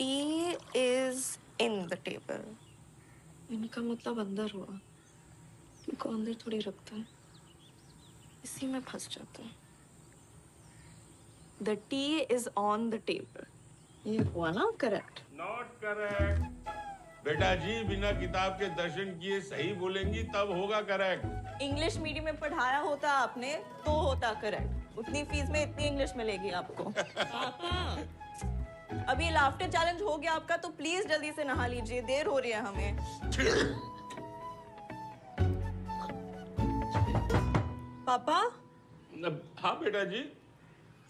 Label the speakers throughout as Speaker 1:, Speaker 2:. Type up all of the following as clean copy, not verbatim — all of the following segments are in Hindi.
Speaker 1: T is in the table. इनका मतलब अंदर हुआ, इनको अंदर थोड़ी रखता है, इसी में फंस जाता है। The T is on the table, ये हुआ ना करेक्ट?
Speaker 2: नॉट करेक्ट बेटा जी, बिना किताब के दर्शन किए सही बोलेंगी तब होगा करेक्ट।
Speaker 1: इंग्लिश मीडियम में पढ़ाया होता आपने तो होता करेक्ट। उतनी फीस में इतनी इंग्लिश मिलेगी आपको। पापा, अभी लाफ्टर चैलेंज हो गया आपका, तो प्लीज जल्दी से नहा लीजिए, देर हो रही है हमें। पापा।
Speaker 2: हाँ बेटा जी।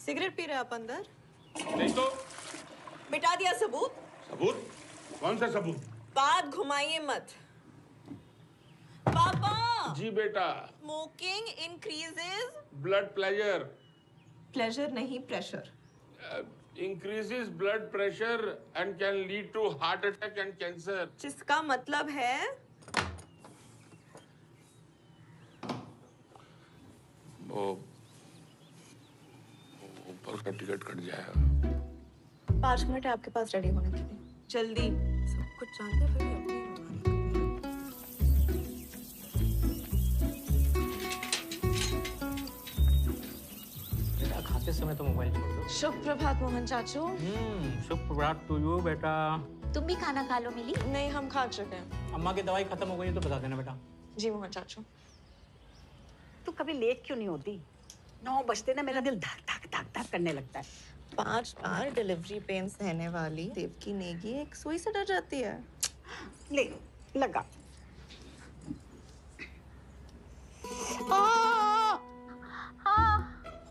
Speaker 1: सिगरेट पी रहे आप अंदर?
Speaker 2: नहीं तो।
Speaker 1: मिटा दिया सबूत?
Speaker 2: सबूत? कौन सा सबूत?
Speaker 1: बात घुमाइए मत। पापा।
Speaker 2: जी बेटा।
Speaker 1: Smoking increases
Speaker 2: blood pressure.
Speaker 1: Pleasure नहीं, pressure.
Speaker 2: Increases blood pressure and can lead to heart attack and cancer.
Speaker 1: जिसका मतलब है
Speaker 2: वो ऊपर का टिकट कट जाएगा।
Speaker 1: 5 मिनट है आपके पास रेडी होने के लिए, जल्दी। सब कुछ जानते हैं, फिर भी अपनी
Speaker 3: बेटा खाते समय तो मोबाइल छोड़ दो।
Speaker 1: शुभ प्रभात मोहन चाचू।
Speaker 3: शुभ प्रभात टू यू बेटा।
Speaker 4: तुम भी खाना खा लो मिली।
Speaker 1: नहीं, हम खा चुके हैं।
Speaker 3: अम्मा की दवाई खत्म हो गई है तो बता देना बेटा।
Speaker 1: जी मोहन चाचू।
Speaker 5: तू कभी लेट क्यों नहीं होती? 9 बजते ना मेरा दिल धक धक धक धक करने लगता है।
Speaker 1: 5 बार डिलीवरी पेन सहने वाली देवकी नेगी एक सुई से डर जाती है।
Speaker 5: ले लगा।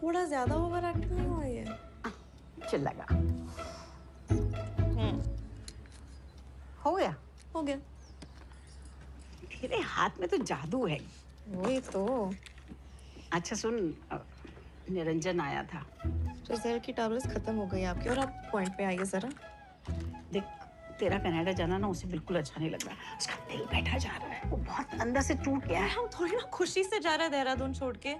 Speaker 1: थोड़ा ज्यादा ओवर एक्ट नहीं हुआ ये?
Speaker 5: चल लगा। हो गया?
Speaker 1: हो गया।
Speaker 5: तेरे हाथ में तो जादू है।
Speaker 1: वही तो।
Speaker 5: अच्छा सुन, निरंजन आया था।
Speaker 1: तो जहर की टैबलेट्स खत्म हो गई आपकी, और आप पॉइंट पे आइए जरा।
Speaker 5: देख, तेरा कनाडा जाना ना उसे बिल्कुल अच्छा नहीं लग रहा। उसका दिल बैठा जा रहा है, वो बहुत अंदर से टूट गया है।
Speaker 1: हम थोड़ी ना खुशी से जा रहे हैं देहरादून छोड़ के।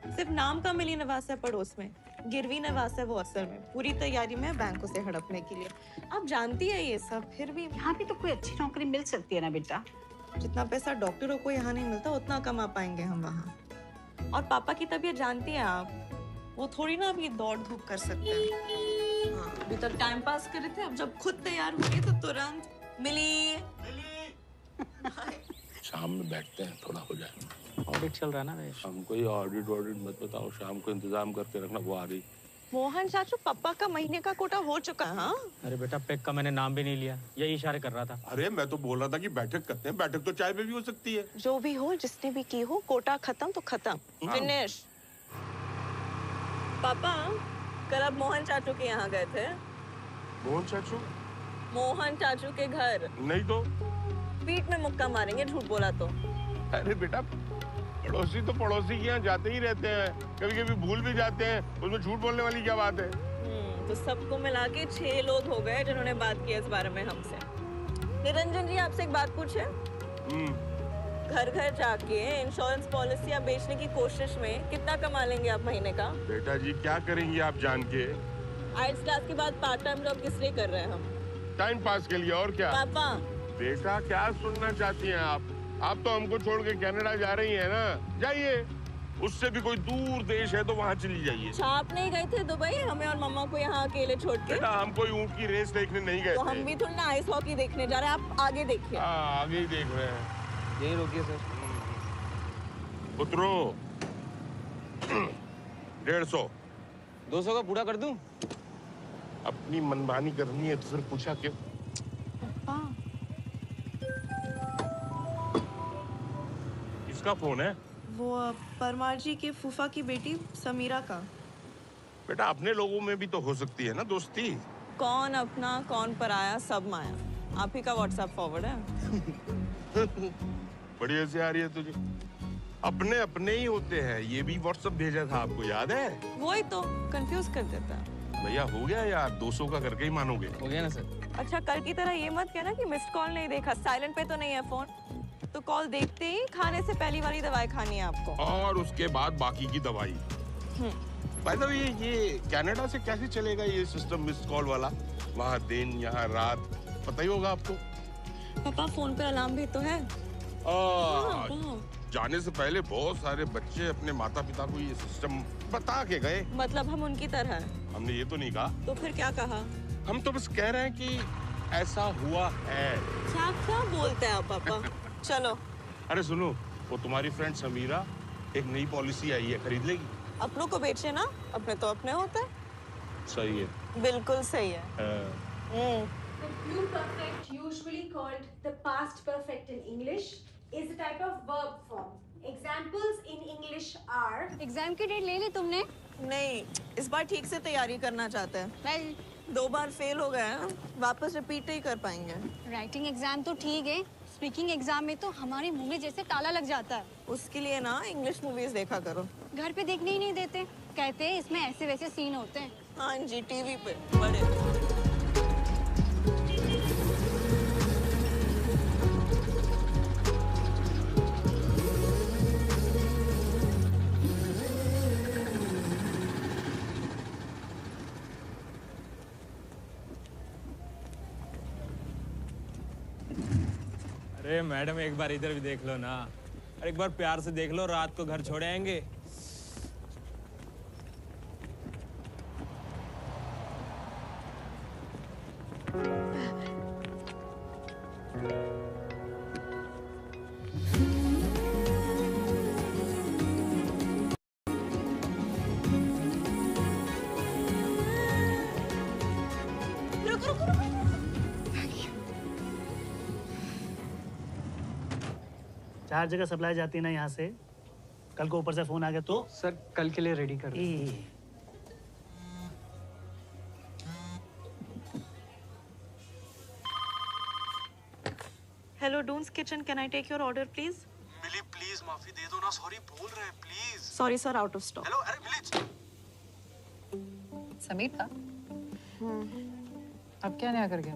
Speaker 1: सिर्फ नाम का मिली निवास है पड़ोस में, गिरवी निवास है वो असल में। पूरी तैयारी में है बैंकों से हड़पने के लिए। आप जानती है ये सब, फिर भी
Speaker 5: यहाँ भी तो कोई अच्छी नौकरी मिल सकती है ना बेटा।
Speaker 1: जितना पैसा डॉक्टरों को यहाँ नहीं मिलता उतना कमा पाएंगे हम वहाँ। और पापा की तबीयत जानती है आप, वो थोड़ी ना अभी दौड़ धूप कर सकते हैं। हाँ, अभी तक टाइम पास कर रहे थे, अब जब खुद तैयार हुए तो तुरंत मिली।
Speaker 2: शाम में बैठते हैं, थोड़ा हो जाए।
Speaker 3: ऑडिट चल रहा है ना वेश।
Speaker 2: हमको ये ऑडिट मत बताओ, शाम को इंतजाम करके रखना, वो आ रही।
Speaker 1: मोहन चाचू, पापा का महीने का कोटा हो चुका है। हाँ?
Speaker 3: अरे बेटा पेक का मैंने नाम भी नहीं लिया, यही इशारे कर रहा था।
Speaker 2: अरे मैं तो बोल रहा था कि बैठक करते हैं। बैठक तो चाय पे भी हो सकती है।
Speaker 1: जो भी हो, जिसने भी की हो, कोटा खत्म तो खत्म, फिनिश। पापा, कल आप मोहन चाचू के यहाँ गए थे?
Speaker 2: मोहन चाचू?
Speaker 1: मोहन चाचू के घर।
Speaker 2: नहीं तो।
Speaker 1: पीठ में मुक्का मारेंगे झूठ बोला तो।
Speaker 2: अरे बेटा, पड़ोसी तो पड़ोसी के यहाँ जाते ही रहते हैं, कभी कभी भूल भी जाते हैं, उसमें झूठ बोलने वाली क्या बात है?
Speaker 1: तो सबको मिला के 6 लोग हो गए जिन्होंने बात की इस बारे में हमसे। निरंजन जी, आपसे एक बात पूछे? घर घर जाके इंश्योरेंस पॉलिसियां बेचने की कोशिश में कितना कमा लेंगे आप महीने का?
Speaker 2: बेटा जी, क्या करेंगी आप जान के?
Speaker 1: आइल्स क्लास के बाद पार्ट टाइम जॉब किस लिए कर रहे हैं हम?
Speaker 2: टाइम पास के लिए, और क्या?
Speaker 1: पापा।
Speaker 2: बेटा, क्या सुनना चाहती हैं आप? आप तो हमको छोड़ के कनाडा जा रही हैं ना, जाइए। उससे भी कोई दूर देश है तो वहाँ चली जाइए।
Speaker 1: आप नहीं गए थे दुबई हमें और मम्मा को यहाँ अकेले छोड़ के?
Speaker 2: बेटा, हम कोई ऊँट की रेस देखने नहीं गए
Speaker 1: तो
Speaker 2: थे।
Speaker 1: हम भी थोड़ी ना आइस हॉकी देखने जा रहे हैं, आप आगे देखिए।
Speaker 2: आगे ही देख रहे हैं।
Speaker 3: यही रोकिए सर।
Speaker 2: उतरो। 150।
Speaker 3: 200 का पूरा कर दूं?
Speaker 2: अपनी मनमानी करनी है तो फिर पूछा क्यों? किसका फोन है?
Speaker 1: वो परमार जी के फूफा की बेटी समीरा का।
Speaker 2: बेटा, अपने लोगों में भी तो हो सकती है ना दोस्ती।
Speaker 1: कौन अपना कौन पराया, सब माया। आप ही का व्हाट्सएप फॉरवर्ड है।
Speaker 2: बढ़िया से आ रही है तुझे। अपने अपने ही होते हैं। ये भी व्हाट्सएप भेजा था, आपको याद है?
Speaker 1: वही तो कंफ्यूज कर देता है।
Speaker 2: भैया, हो गया यार, 200 का करके ही मानोगे?
Speaker 3: हो गया ना सर।
Speaker 1: अच्छा, कल की तरह ये मत कहना कि मिस्ड कॉल नहीं देखा, साइलेंट पे तो नहीं है फोन। तो कॉल देखते ही खाने से पहली वाली दवाई खानी है आपको।
Speaker 2: और उसके बाद बाकी की दवाई। बाय द वे ये कनाडा से कैसे चलेगा ये सिस्टम मिस कॉल वाला? वहाँ दिन यहाँ रात पता ही होगा आपको।
Speaker 1: पापा फोन पे अलार्म भी तो है। हाँ।
Speaker 2: जाने से पहले बहुत सारे बच्चे अपने माता पिता को ये सिस्टम बता के गए।
Speaker 1: मतलब हम उनकी तरह हैं।
Speaker 2: हमने ये तो नहीं कहा।
Speaker 1: तो फिर क्या कहा?
Speaker 2: हम तो बस कह रहे हैं कि ऐसा हुआ है।
Speaker 1: क्या क्या बोलते हैं आप पापा? चलो।
Speaker 2: अरे सुनो, वो तुम्हारी फ्रेंड समीरा एक नई पॉलिसी आई है, खरीद लेगी?
Speaker 1: अपनों को बेचे ना, अपने तो अपने होते हैं।
Speaker 2: सही है।
Speaker 1: बिल्कुल सही है।
Speaker 6: The pluperfect, usually called the past perfect in English, is a type of verb form. Examples in English are.
Speaker 7: Exam की डेट ले ली तुमने?
Speaker 1: नहीं, इस बार ठीक से तैयारी करना चाहते हैं।
Speaker 7: वेल,
Speaker 1: 2 बार फेल हो गए हैं, वापस रिपीट ही कर पाएंगे।
Speaker 7: राइटिंग एग्जाम तो ठीक है, स्पीकिंग एग्जाम में तो हमारे मुंह में जैसे ताला लग जाता है।
Speaker 1: उसके लिए ना इंग्लिश मूवीज देखा करो।
Speaker 7: घर पे देखने ही नहीं देते, कहते हैं इसमें ऐसे वैसे सीन होते हैं।
Speaker 1: हाँ जी, टीवी पे बड़े।
Speaker 8: अरे मैडम एक बार इधर भी देख लो ना। अरे एक बार प्यार से देख लो, रात को घर छोड़े आएंगे।
Speaker 9: चार जगह सप्लाई जाती है ना यहाँ से। कल को ऊपर से फोन आ गया तो?
Speaker 3: सर कल के लिए रेडी कर दो।
Speaker 1: Hello Dune's kitchen, can I take your order please?
Speaker 10: Mili please माफी दे दो ना, सॉरी बोल रहे हैं please.
Speaker 1: Sorry sir, out of stock.
Speaker 10: Hello, अरे मिली।
Speaker 11: समीर था? अब क्या नया कर गया?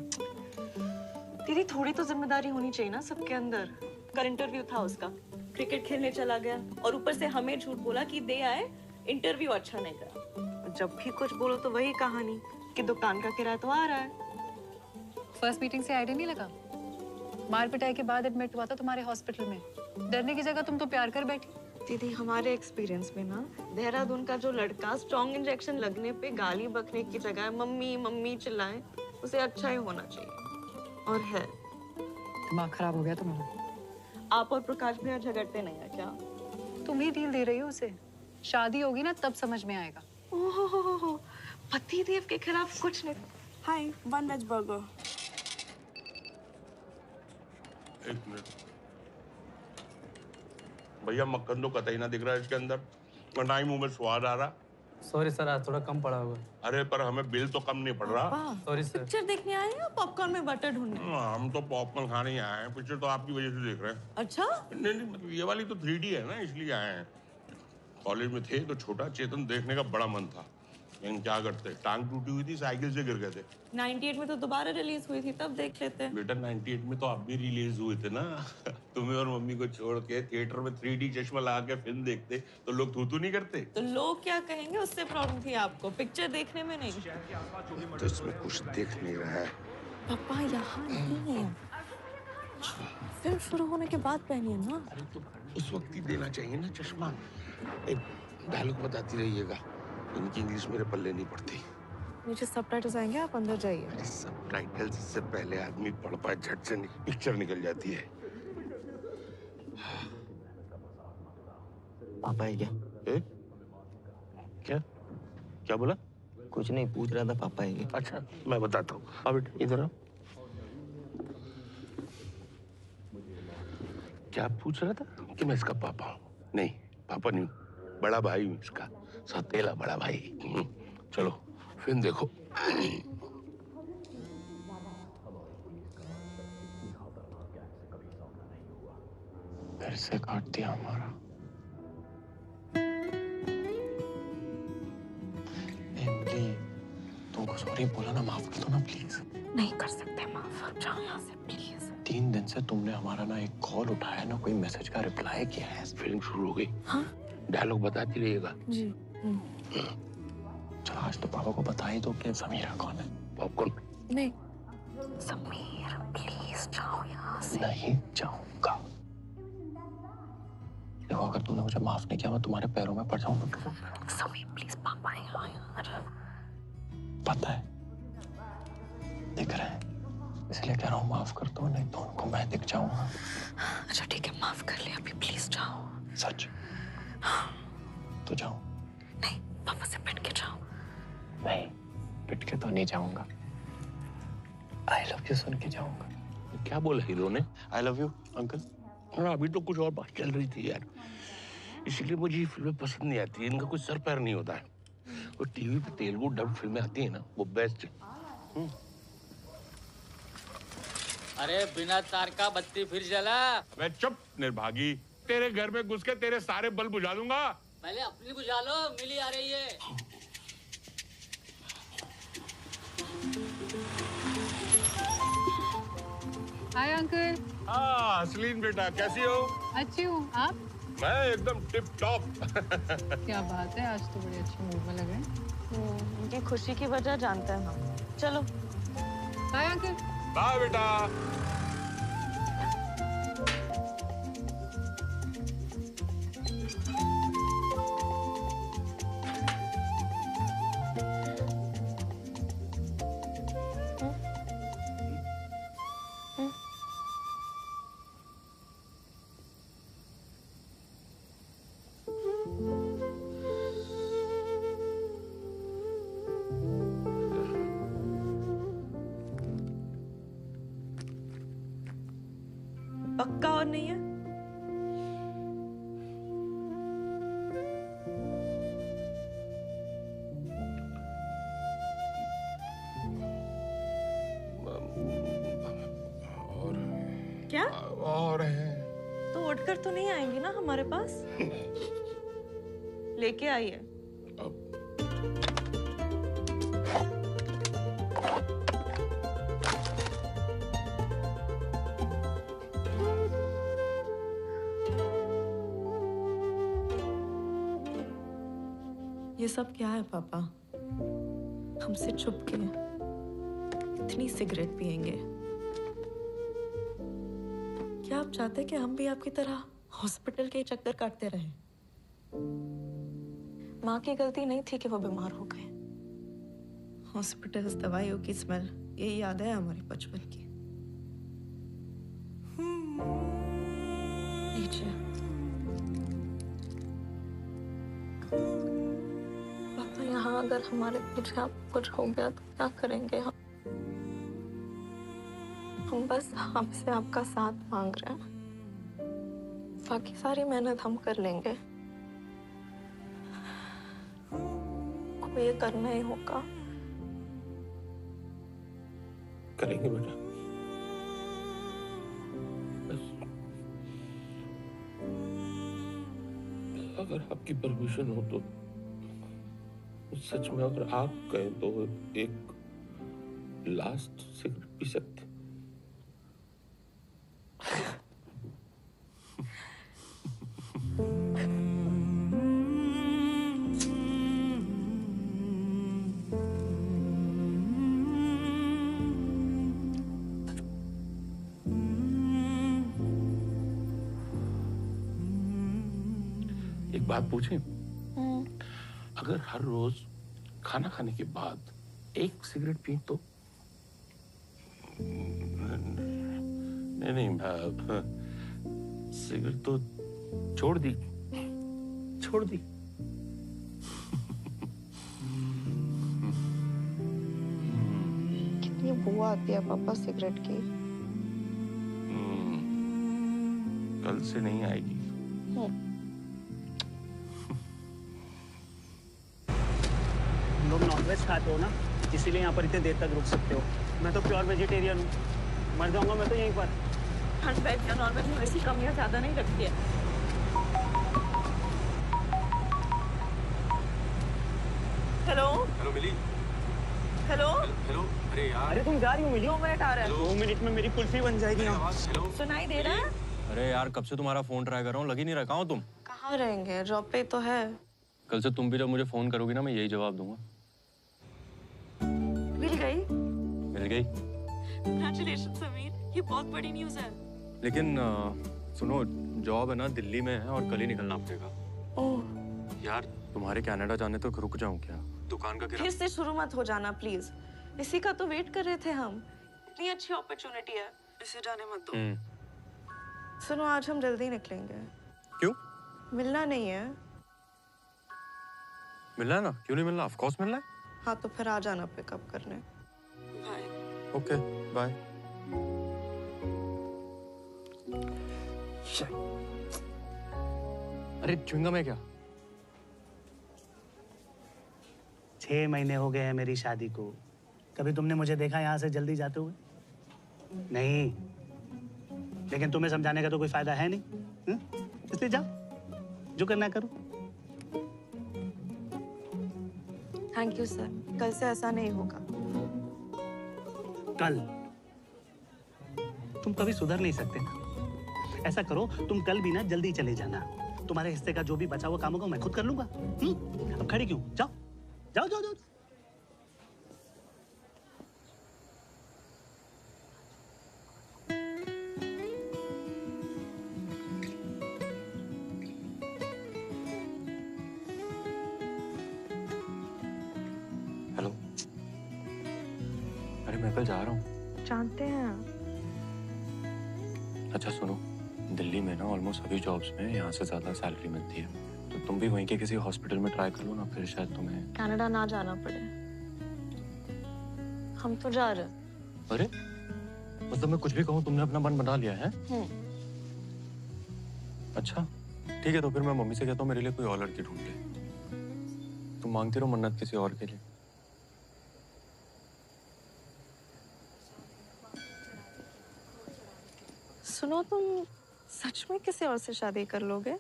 Speaker 1: दीदी थोड़ी तो जिम्मेदारी होनी चाहिए ना सबके अंदर। कल इंटरव्यू था उसका, क्रिकेट खेलने चला गया और ऊपर से हमें झूठ बोला कि दे आए, इंटरव्यू अच्छा नहीं करा। जब भी कुछ बोलो तो वही कहानी कि दुकान का किराया तो आ रहा है।
Speaker 11: फर्स्ट मीटिंग से आइडिया नहीं लगा? मार पिटाई के बाद एडमिट हुआ था तुम्हारे हॉस्पिटल में। डरने की जगह तुम तो प्यार कर बैठी।
Speaker 1: दीदी हमारे एक्सपीरियंस में ना, देहरादून का जो लड़का स्ट्रॉन्ग इंजेक्शन लगने पे गाली बकने की जगह मम्मी मम्मी चिल्लाए, उसे अच्छा ही होना चाहिए। और है।
Speaker 11: दिमाग खराब हो गया तुम्हारा।
Speaker 1: आप और प्रकाश भैया झगड़ते नहीं है क्या?
Speaker 11: तुम ही डील दे रही हो उसे। शादी होगी ना तब समझ में आएगा।
Speaker 1: ओहो, पति देव के खिलाफ कुछ नहीं।
Speaker 6: Hi, 1 veg burger.
Speaker 2: एक मिनट भैया, मक्खन तो कतई ना दिख रहा है इसके अंदर, और ना ही मुंह में स्वाद आ रहा।
Speaker 3: सॉरी सर, आज थोड़ा कम पड़ा होगा।
Speaker 2: अरे पर हमें बिल तो कम नहीं पड़ रहा।
Speaker 3: Sorry sir.
Speaker 1: पिक्चर देखने आए हैं, पॉपकॉर्न में बटर ढूंढने?
Speaker 2: हम तो पॉपकॉर्न खाने ही आए हैं, पिक्चर तो आपकी वजह से देख रहे हैं।
Speaker 1: अच्छा?
Speaker 2: नहीं नहीं, मतलब ये वाली तो 3D है ना, इसलिए आए हैं। कॉलेज में थे तो छोटा चेतन देखने का बड़ा मन था, लेकिन क्या करते, टांग टूटी हुई थी, साइकिल से गिर गए थे।
Speaker 1: 98 में तो दोबारा रिलीज हुई थी, तब देख लेते हैं।
Speaker 2: बेटा 98 में तो आप भी रिलीज हुए थे ना। तुम्हें और मम्मी को छोड़ के थिएटर में 3D चश्मा लगा के फिल्म देखते तो लोग थू नहीं करते।
Speaker 1: तो लोग क्या कहेंगे उससे प्रॉब्लम थी आपको, पिक्चर देखने में नहीं।
Speaker 2: तो इसमें कुछ देख नहीं रहा है।
Speaker 1: पापा यहाँ नहीं है, फिल्म शुरू होने के बाद पहनिए ना।
Speaker 2: अरे तो उस वक्त ही देना चाहिए ना चश्मा। एक डायलॉग बताती रहिएगा, इनकी इंग्लिश मेरे पल्ले नहीं पड़ती।
Speaker 1: नीचे सबटाइटल्स आएंगे, आप अंदर जाइए।
Speaker 2: अरे सबटाइटल्स से पहले आदमी पढ़ पाए, झट से पिक्चर निकल जाती है।
Speaker 12: पापा है क्या?
Speaker 2: क्या क्या बोला?
Speaker 12: कुछ नहीं, पूछ रहा था पापा है क्या?
Speaker 2: अच्छा मैं बताता हूँ, अब इधर आओ। क्या पूछ रहा था? कि मैं इसका पापा हूँ? नहीं, पापा नहीं, बड़ा भाई हूँ इसका, सौतेला बड़ा भाई। चलो फिल्म देखो।
Speaker 8: फिर से काट दिया हमारा। तुमको सॉरी बोला ना, माफ कर दो ना प्लीज।
Speaker 1: नहीं कर सकते माफ, आप जाओ यहाँ से प्लीज।
Speaker 8: 3 दिन से तुमने हमारा ना एक कॉल उठाया ना कोई मैसेज का रिप्लाई किया है।
Speaker 2: फिल्म शुरू हो गई।
Speaker 1: हाँ
Speaker 2: डायलॉग बताती रहिएगा।
Speaker 1: जी।
Speaker 3: चल आज तो पापा को बता ही दो कि समीरा कौन है।
Speaker 2: पॉपकॉर्न
Speaker 1: नहीं।
Speaker 5: समीर प्लीज जाओ यहाँ से।
Speaker 3: नहीं जाऊंगा। देखो अगर तूने मुझे माफ नहीं किया मैं तुम्हारे पैरों में पड़ जाऊंगा।
Speaker 5: समीर प्लीज पापा यहाँ यार।
Speaker 3: पता है, दिख रहा है, इसलिए कह रहा हूँ माफ कर दो, नहीं तो उनको मैं दिख जाऊंगा।
Speaker 5: अच्छा ठीक है, माफ कर ले, अभी प्लीज जाओ।
Speaker 3: सच? तो जाओ।
Speaker 5: नहीं, पापा से पिट के जाओ।
Speaker 3: नहीं, पिट के तो नहीं जाऊंगा। आई लव यू सुन के जाऊंगा।
Speaker 2: क्या बोला हीरो ने?
Speaker 3: I love you uncle.
Speaker 2: हाँ, अभी तो कुछ और बात चल रही थी यार, इसलिए मुझे ये फिल्में पसंद नहीं आती। इनका कुछ सर पैर नहीं होता है। वो टीवी पे तेलुगु डब फिल्में आती है ना, वो बेस्ट है।
Speaker 13: अरे बिना तार का बत्ती फिर जला।
Speaker 2: मैं चुप निर्भागी, तेरे घर में घुस के तेरे सारे बल्ब बुझा दूंगा।
Speaker 13: पहले अपनी बुझा लो, मिली आ रही है।
Speaker 11: Hi uncle.
Speaker 2: हाँ असलीन बेटा, कैसी हो?
Speaker 11: अच्छी हूँ, आप?
Speaker 2: मैं एकदम टिप टॉप।
Speaker 11: क्या बात है, आज तो बड़े अच्छे मूड में लग रहे हैं।
Speaker 1: उनकी खुशी की वजह जानते हैं हम। चलो।
Speaker 11: Hi uncle.
Speaker 2: बाय बेटा।
Speaker 1: पक्का और नहीं है?
Speaker 2: और
Speaker 1: क्या?
Speaker 2: और है
Speaker 1: तो उठकर तो नहीं आएंगी ना हमारे पास? लेके आइए। ये सब क्या है पापा? हमसे छुप के इतनी सिगरेट पिएंगे? क्या आप चाहते कि हम भी आपकी तरह हॉस्पिटल के चक्कर काटते रहे? माँ की गलती नहीं थी कि वो बीमार हो गए। हॉस्पिटल, दवाइयों की स्मेल, यही याद है हमारी बचपन की। लीजिए। पापा यहाँ अगर हमारे पीछे आप कुछ हो गया तो क्या करेंगे हम? हम बस आपसे आपका साथ मांग रहे हैं। बाकी सारी मेहनत हम कर लेंगे। को ये करना ही होगा।
Speaker 2: करेंगे बेटा। बस अगर आपकी परमिशन हो तो सच में अगर आप कहें तो एक लास्ट सिगरेट पी सकते। एक बात पूछें? अगर हर रोज खाना खाने के बाद एक सिगरेट पी तो? नहीं, सिगरेट तो छोड़ दी।
Speaker 1: कितनी बू आती है पापा सिगरेट की।
Speaker 2: कल से नहीं आएगी।
Speaker 9: लोग नॉनवेज खाते हो ना, इसीलिए यहाँ पर इतने देर तक रुक सकते हो। मैं तो प्योर वेजिटेरियन हूँ, मर जाऊंगा मैं तो यहीं पर।
Speaker 1: वेज या नॉन वेज में वैसी कमियां ज्यादा नहीं लगती है। हेलो
Speaker 10: मिली।
Speaker 1: हेलो।
Speaker 10: अरे यार,
Speaker 9: अरे तुम जा रही हो? मिली
Speaker 1: 2 मिनट आ रहा है।
Speaker 9: 2 मिनट में मेरी कुल्फी बन जाएगी यहाँ।
Speaker 1: सुनाई दे रहा है?
Speaker 8: अरे यार कब से तुम्हारा फोन ट्राई कर रहा हूँ, लग ही नहीं रहा। कहाँ हो तुम?
Speaker 1: कहाँ रहेंगे, जॉब पे तो है।
Speaker 8: कल से तुम भी जब मुझे फोन करोगी ना मैं यही जवाब दूंगा।
Speaker 1: गई?
Speaker 3: मिल गई।
Speaker 1: Congratulations समीर, ये बहुत बड़ी न्यूज़ है।
Speaker 3: लेकिन सुनो, जॉब है ना दिल्ली में है और कल ही निकलना पड़ेगा।
Speaker 1: ओह।
Speaker 3: यार तुम्हारे कनाडा जाने तक रुक जाऊं क्या? दुकान का किराया।
Speaker 1: फिर से शुरू मत हो जाना प्लीज। इसी का तो वेट कर रहे थे हम। इतनी अच्छी अपॉर्चुनिटी है, इसे जाने मत दो। सुनो, आज हम जल्दी निकलेंगे।
Speaker 3: क्यों?
Speaker 1: मिलना नहीं है।
Speaker 3: मिलना है ना? क्यों नहीं मिलना? ऑफ कोर्स मिलना है।
Speaker 1: हाँ तो फिर आ जाना पिकअप करने। बाय।
Speaker 3: Okay bye. अरे च्युइंगम है क्या?
Speaker 9: 6 महीने हो गए हैं मेरी शादी को। कभी तुमने मुझे देखा यहाँ से जल्दी जाते हुए? नहीं। लेकिन तुम्हें समझाने का तो कोई फायदा है नहीं, इसलिए जाओ, जो करना करो।
Speaker 1: थैंक यू सर, कल से ऐसा नहीं होगा।
Speaker 9: कल? तुम कभी सुधर नहीं सकते ना। ऐसा करो, तुम कल भी ना जल्दी चले जाना। तुम्हारे हिस्से का जो भी बचा हुआ काम होगा मैं खुद कर लूंगा। अब खड़ी क्यों? जाओ जाओ जाओ जाओ।
Speaker 3: हेलो। अरे मैं कल जा रहा हूँ।
Speaker 1: जानते हैं।
Speaker 3: अच्छा सुनो, दिल्ली में ना ऑलमोस्ट सभी जॉब्स में यहाँ से ज्यादा सैलरी मिलती है, तो तुम भी वहीं के किसी हॉस्पिटल में ट्राई कर लो ना, फिर शायद तुम्हें
Speaker 1: कनाडा ना जाना पड़े। हम तो जा रहे।
Speaker 3: अरे मतलब मैं कुछ भी कहूँ तुमने अपना मन बना लिया है? अच्छा ठीक है, तो फिर मैं मम्मी से कहता हूँ मेरे लिए कोई और लड़की ढूंढ ले। तुम मांगती रहो मन्नत किसी और के लिए।
Speaker 1: सुनो, तुम सच में किसी और से शादी कर लोगे?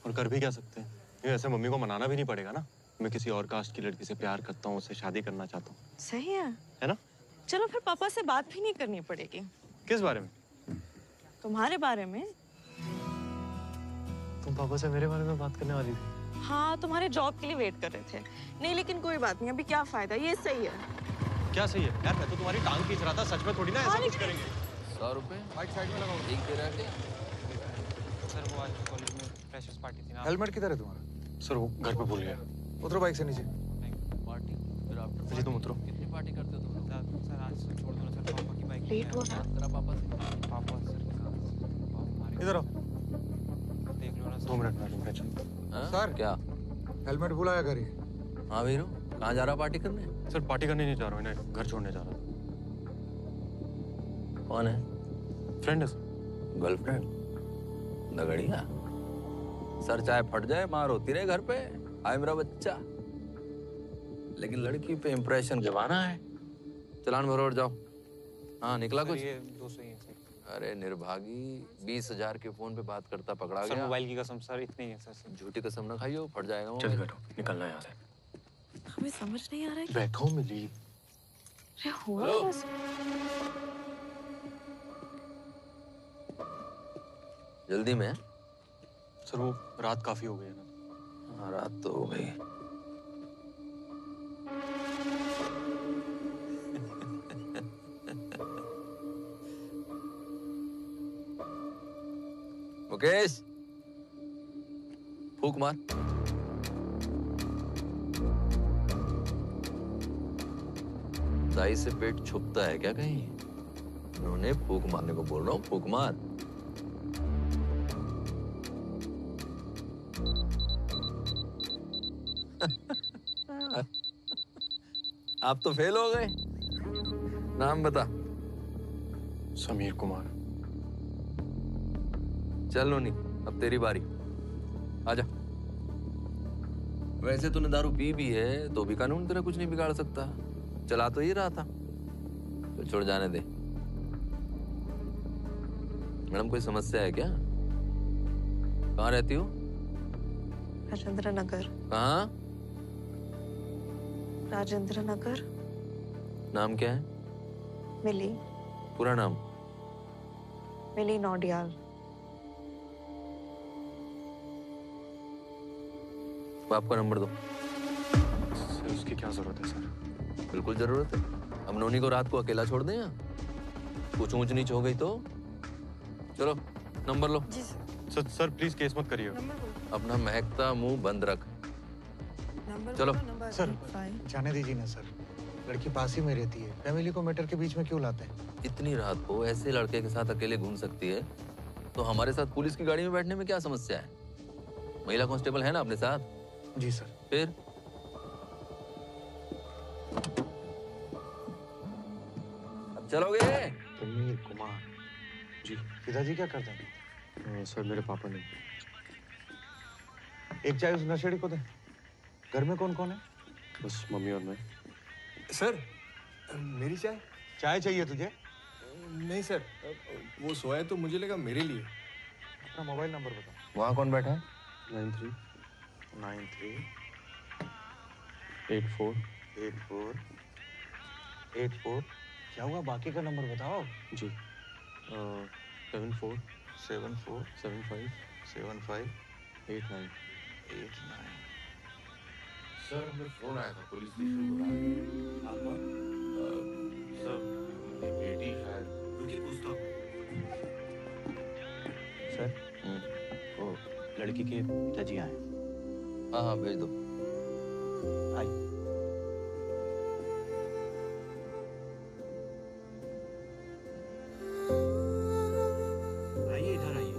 Speaker 3: और कर भी क्या सकते हैं? ये ऐसे मम्मी को मनाना भी नहीं पड़ेगा ना। मैं किसी और कास्ट की लड़की से प्यार करता हूँ, उससे शादी करना चाहता हूँ।
Speaker 1: सही है
Speaker 3: ना?
Speaker 1: चलो फिर पापा से बात भी नहीं करनी पड़ेगी।
Speaker 3: किस बारे में?
Speaker 1: तुम्हारे बारे में।
Speaker 3: तुम पापा से मेरे बारे में बात करने वाली थी?
Speaker 1: हाँ, तुम्हारे जॉब के लिए वेट कर रहे थे। नहीं लेकिन कोई बात नहीं, अभी क्या फायदा, ये सही है।
Speaker 3: क्या सही है यार? मैं तो तुम्हारी टांग खींच रहा था, सच में थोड़ी ना ऐसा कुछ करेंगे।
Speaker 14: 100 रुपए
Speaker 10: राइट साइड में लगाओ।
Speaker 14: एक दे रहा है।
Speaker 10: सर वो आज कॉलेज में फ्रेशर्स पार्टी थी ना।
Speaker 15: हेलमेट किधर है तुम्हारा?
Speaker 3: सर वो घर पे भूल गया।
Speaker 15: उतरो बाइक से नीचे।
Speaker 14: पार्टी फिर आफ्टर
Speaker 3: जी तुम उतरो।
Speaker 14: कितनी पार्टी करते हो तुम लोग?
Speaker 10: सर आज से छोड़ दो ना सर, पापा की बाइक
Speaker 1: लेट हो रहा है।
Speaker 14: तेरा पापा से
Speaker 10: पापा सर
Speaker 15: इधर आओ।
Speaker 10: देख लो ना
Speaker 3: 2 मिनट में रूम पे चल।
Speaker 15: सर
Speaker 14: क्या?
Speaker 15: हेलमेट भूलाया घर ही।
Speaker 14: हाँ वीरू, कहाँ जा रहा पार्टी करने?
Speaker 3: सर पार्टी करने नहीं जा रहा हूँ, इन्हें घर छोड़ने जा रहा था।
Speaker 14: कौन है?
Speaker 3: फ्रेंड है।
Speaker 14: गर्लफ्रेंड? दगड़िया? सर चाहे फट जाए, मार होती रहे घर पे। आए मेरा बच्चा। लेकिन लड़की पे इंप्रेशन जमाना है। चलान भरो और जाओ। हाँ निकला कुछ?
Speaker 10: ये 200 ही है सर।
Speaker 14: अरे निर्भागी, 20,000 के फोन पे बात करता पकड़ा
Speaker 10: सर
Speaker 14: गया।
Speaker 10: मोबाइल की कसम सर, इतनी है सर।
Speaker 14: झूठी कसम ना खाइयो, फट जाएगा।
Speaker 3: चल बैठो, निकलना यहाँ से।
Speaker 1: हमें समझ नहीं आ रहा है।
Speaker 3: बैठो मिली।
Speaker 1: अरे हुआ कैसे?
Speaker 14: जल्दी में?
Speaker 3: सर वो रात काफी हो गई है ना।
Speaker 14: हाँ रात तो हो गई। मुकेश, फूक मार। दाई से पेट छुपता है क्या कहीं? उन्होंने फूक मारने को बोल रहा हूँ, फूक मार। आप तो फेल हो गए। नाम बता।
Speaker 3: समीर कुमार।
Speaker 14: चल नोनी, अब तेरी बारी। आजा। वैसे तूने दारू पी भी है तो भी कानून तेरा कुछ नहीं बिगाड़ सकता। चला तो ही रहा था, तो छोड़ जाने दे। मैडम कोई समस्या है क्या? कहाँ रहती हो?
Speaker 1: राजेंद्र नगर।
Speaker 14: कहाँ?
Speaker 1: राजेंद्र नगर।
Speaker 14: नाम क्या है?
Speaker 1: मिली।
Speaker 14: पूरा नाम?
Speaker 1: मिली नौडियाल।
Speaker 14: बाप का नंबर दो।
Speaker 3: सर उसकी क्या जरूरत है सर?
Speaker 14: बिल्कुल जरूरत है। अब नोनी को रात को अकेला छोड़ दें या कुछ ऊंच नीच हो गई तो? चलो नंबर लो।
Speaker 10: जी सर। सर प्लीज केस मत करिए।
Speaker 14: अपना महकता मुंह बंद रख। चलो।
Speaker 15: सर जाने दीजिए ना सर, लड़की पास ही में रहती है, फैमिली को मैटर के बीच में क्यों लाते हैं?
Speaker 14: इतनी रात को ऐसे लड़के के साथ अकेले घूम सकती है तो हमारे साथ पुलिस की गाड़ी में बैठने में क्या समस्या है? महिला कांस्टेबल है ना अपने साथ?
Speaker 15: जी सर।
Speaker 14: फिर अब चलोगे?
Speaker 15: तन्वीर कुमार जी। पिताजी क्या करते हैं?
Speaker 10: सर मेरे पापा ने।
Speaker 15: एक चाय उस नशेड़ी को दे। घर में कौन कौन है?
Speaker 10: बस मम्मी और मैं।
Speaker 15: सर मेरी चाय। चाय चाहिए तुझे?
Speaker 10: नहीं सर, वो सोया तो मुझे लगा मेरे लिए।
Speaker 15: अपना मोबाइल नंबर बताओ।
Speaker 14: वहाँ कौन बैठा है?
Speaker 10: 93
Speaker 15: क्या हुआ? बाकी का नंबर बताओ।
Speaker 10: जी 74
Speaker 15: 74
Speaker 10: 75
Speaker 15: 75
Speaker 10: 89।
Speaker 2: सर हमें फोन आया था पुलिस स्टेशन बुला सर मेरी बेटी शायद रुकिए पूछता हूँ।
Speaker 9: सर वो लड़की के पिताजी आए।
Speaker 14: हाँ हाँ भेज दो।
Speaker 9: आइए। आइए इधर आइए।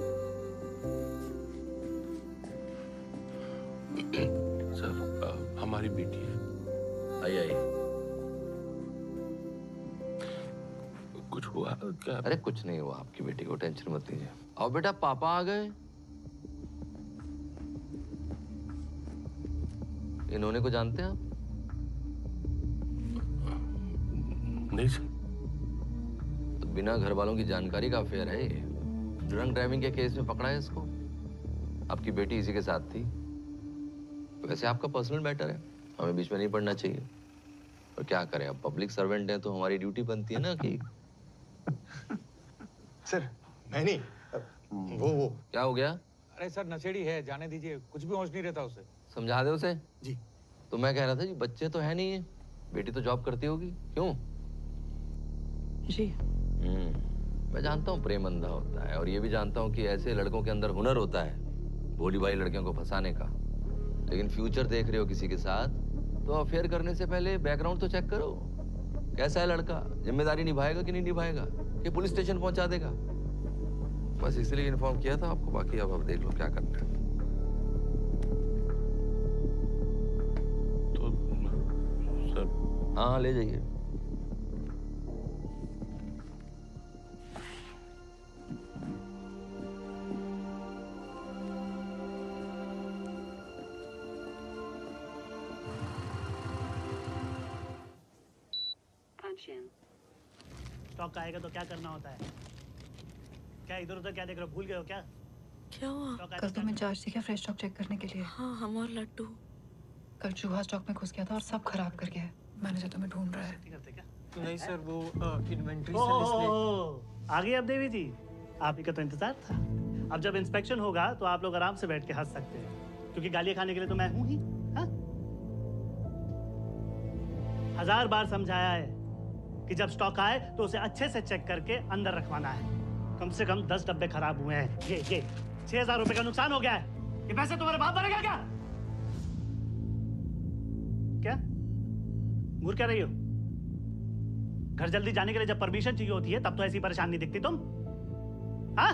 Speaker 2: सर हमारी बेटी है।
Speaker 14: आइए आइए।
Speaker 2: कुछ हुआ क्या?
Speaker 14: अरे कुछ नहीं हुआ, आपकी बेटी को टेंशन मत लीजिए। आओ बेटा, पापा आ गए। इन्होंने को जानते हैं आप?
Speaker 2: नहीं सर।
Speaker 14: तो बिना घर वालों की जानकारी का अफेयर है ये। ड्रंक ड्राइविंग के केस में पकड़ा है इसको। आपकी बेटी इसी के साथ थी। वैसे आपका पर्सनल मैटर है, हमें बीच में नहीं पड़ना चाहिए। और क्या करें, अब पब्लिक सर्वेंट हैं तो हमारी ड्यूटी बनती है ना कि
Speaker 15: सर मैं नहीं, वो
Speaker 14: क्या हो गया?
Speaker 15: अरे सर नशेड़ी है, जाने दीजिए, कुछ भी होश नहीं रहता उसे।
Speaker 14: समझा दे उसे।
Speaker 15: जी।
Speaker 14: तो मैं कह रहा था जी, बच्चे तो है नहीं है, बेटी तो जॉब करती होगी, क्यों?
Speaker 1: जी।
Speaker 14: मैं जानता हूँ प्रेम अंधा होता है, और ये भी जानता हूँ कि ऐसे लड़कों के अंदर हुनर होता है भोली भाली लड़कियों को फंसाने का। लेकिन फ्यूचर देख रहे हो किसी के साथ, तो अफेयर करने से पहले बैकग्राउंड तो चेक करो। कैसा है लड़का, जिम्मेदारी निभाएगा कि नहीं निभाएगा, कि पुलिस स्टेशन पहुंचा देगा। बस इसलिए इन्फॉर्म किया था आपको, बाकी अब देख लो क्या करना है।
Speaker 2: तो सर
Speaker 14: हाँ ले जाइए।
Speaker 9: स्टॉक आएगा तो क्या करना होता है? क्या इधर उधर क्या देख रहे हो, भूल गए हो क्या?
Speaker 1: क्या हुआ?
Speaker 11: कल तुम्हें चार्ज थी क्या फ्रेश स्टॉक चेक करने के लिए?
Speaker 1: हाँ हम और लड्डू।
Speaker 11: कल चूहा स्टॉक में घुस गया था और सब खराब कर गया है। मैनेजर तुम्हें ढूंढ रहा है।
Speaker 10: नहीं सर, वो इन्वेंट्री
Speaker 9: ओ, आ गई अब देवी जी, आप ही का तो इंतजार था। अब जब इंस्पेक्शन होगा तो आप लोग आराम से बैठ के हंस सकते हैं, क्योंकि गालियां खाने के लिए तो मैं हूं ही। हाँ? 1000 बार समझाया है कि जब स्टॉक आए तो उसे अच्छे से चेक करके अंदर रखवाना है। कम से कम 10 डब्बे खराब हुए हैं। ये 6000 रुपए का नुकसान हो गया है। ये पैसे तुम्हारे बाप भरेगा क्या? क्या घूर क्या रही हो? घर जल्दी जाने के लिए जब परमिशन चाहिए होती है तब तो ऐसी परेशान नहीं दिखती तुम। हाँ?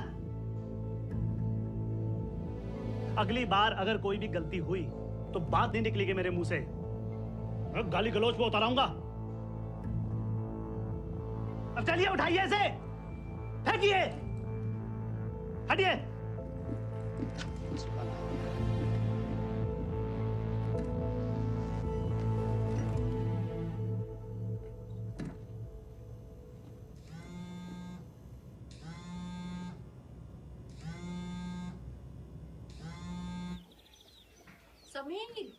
Speaker 9: अगली बार अगर कोई भी गलती हुई तो बात नहीं निकलेगी मेरे मुंह से, गाली गलौज पे उतर आऊंगा। अब चलिए उठाइए इसे, फेंकिए, हटिए।
Speaker 16: समीर,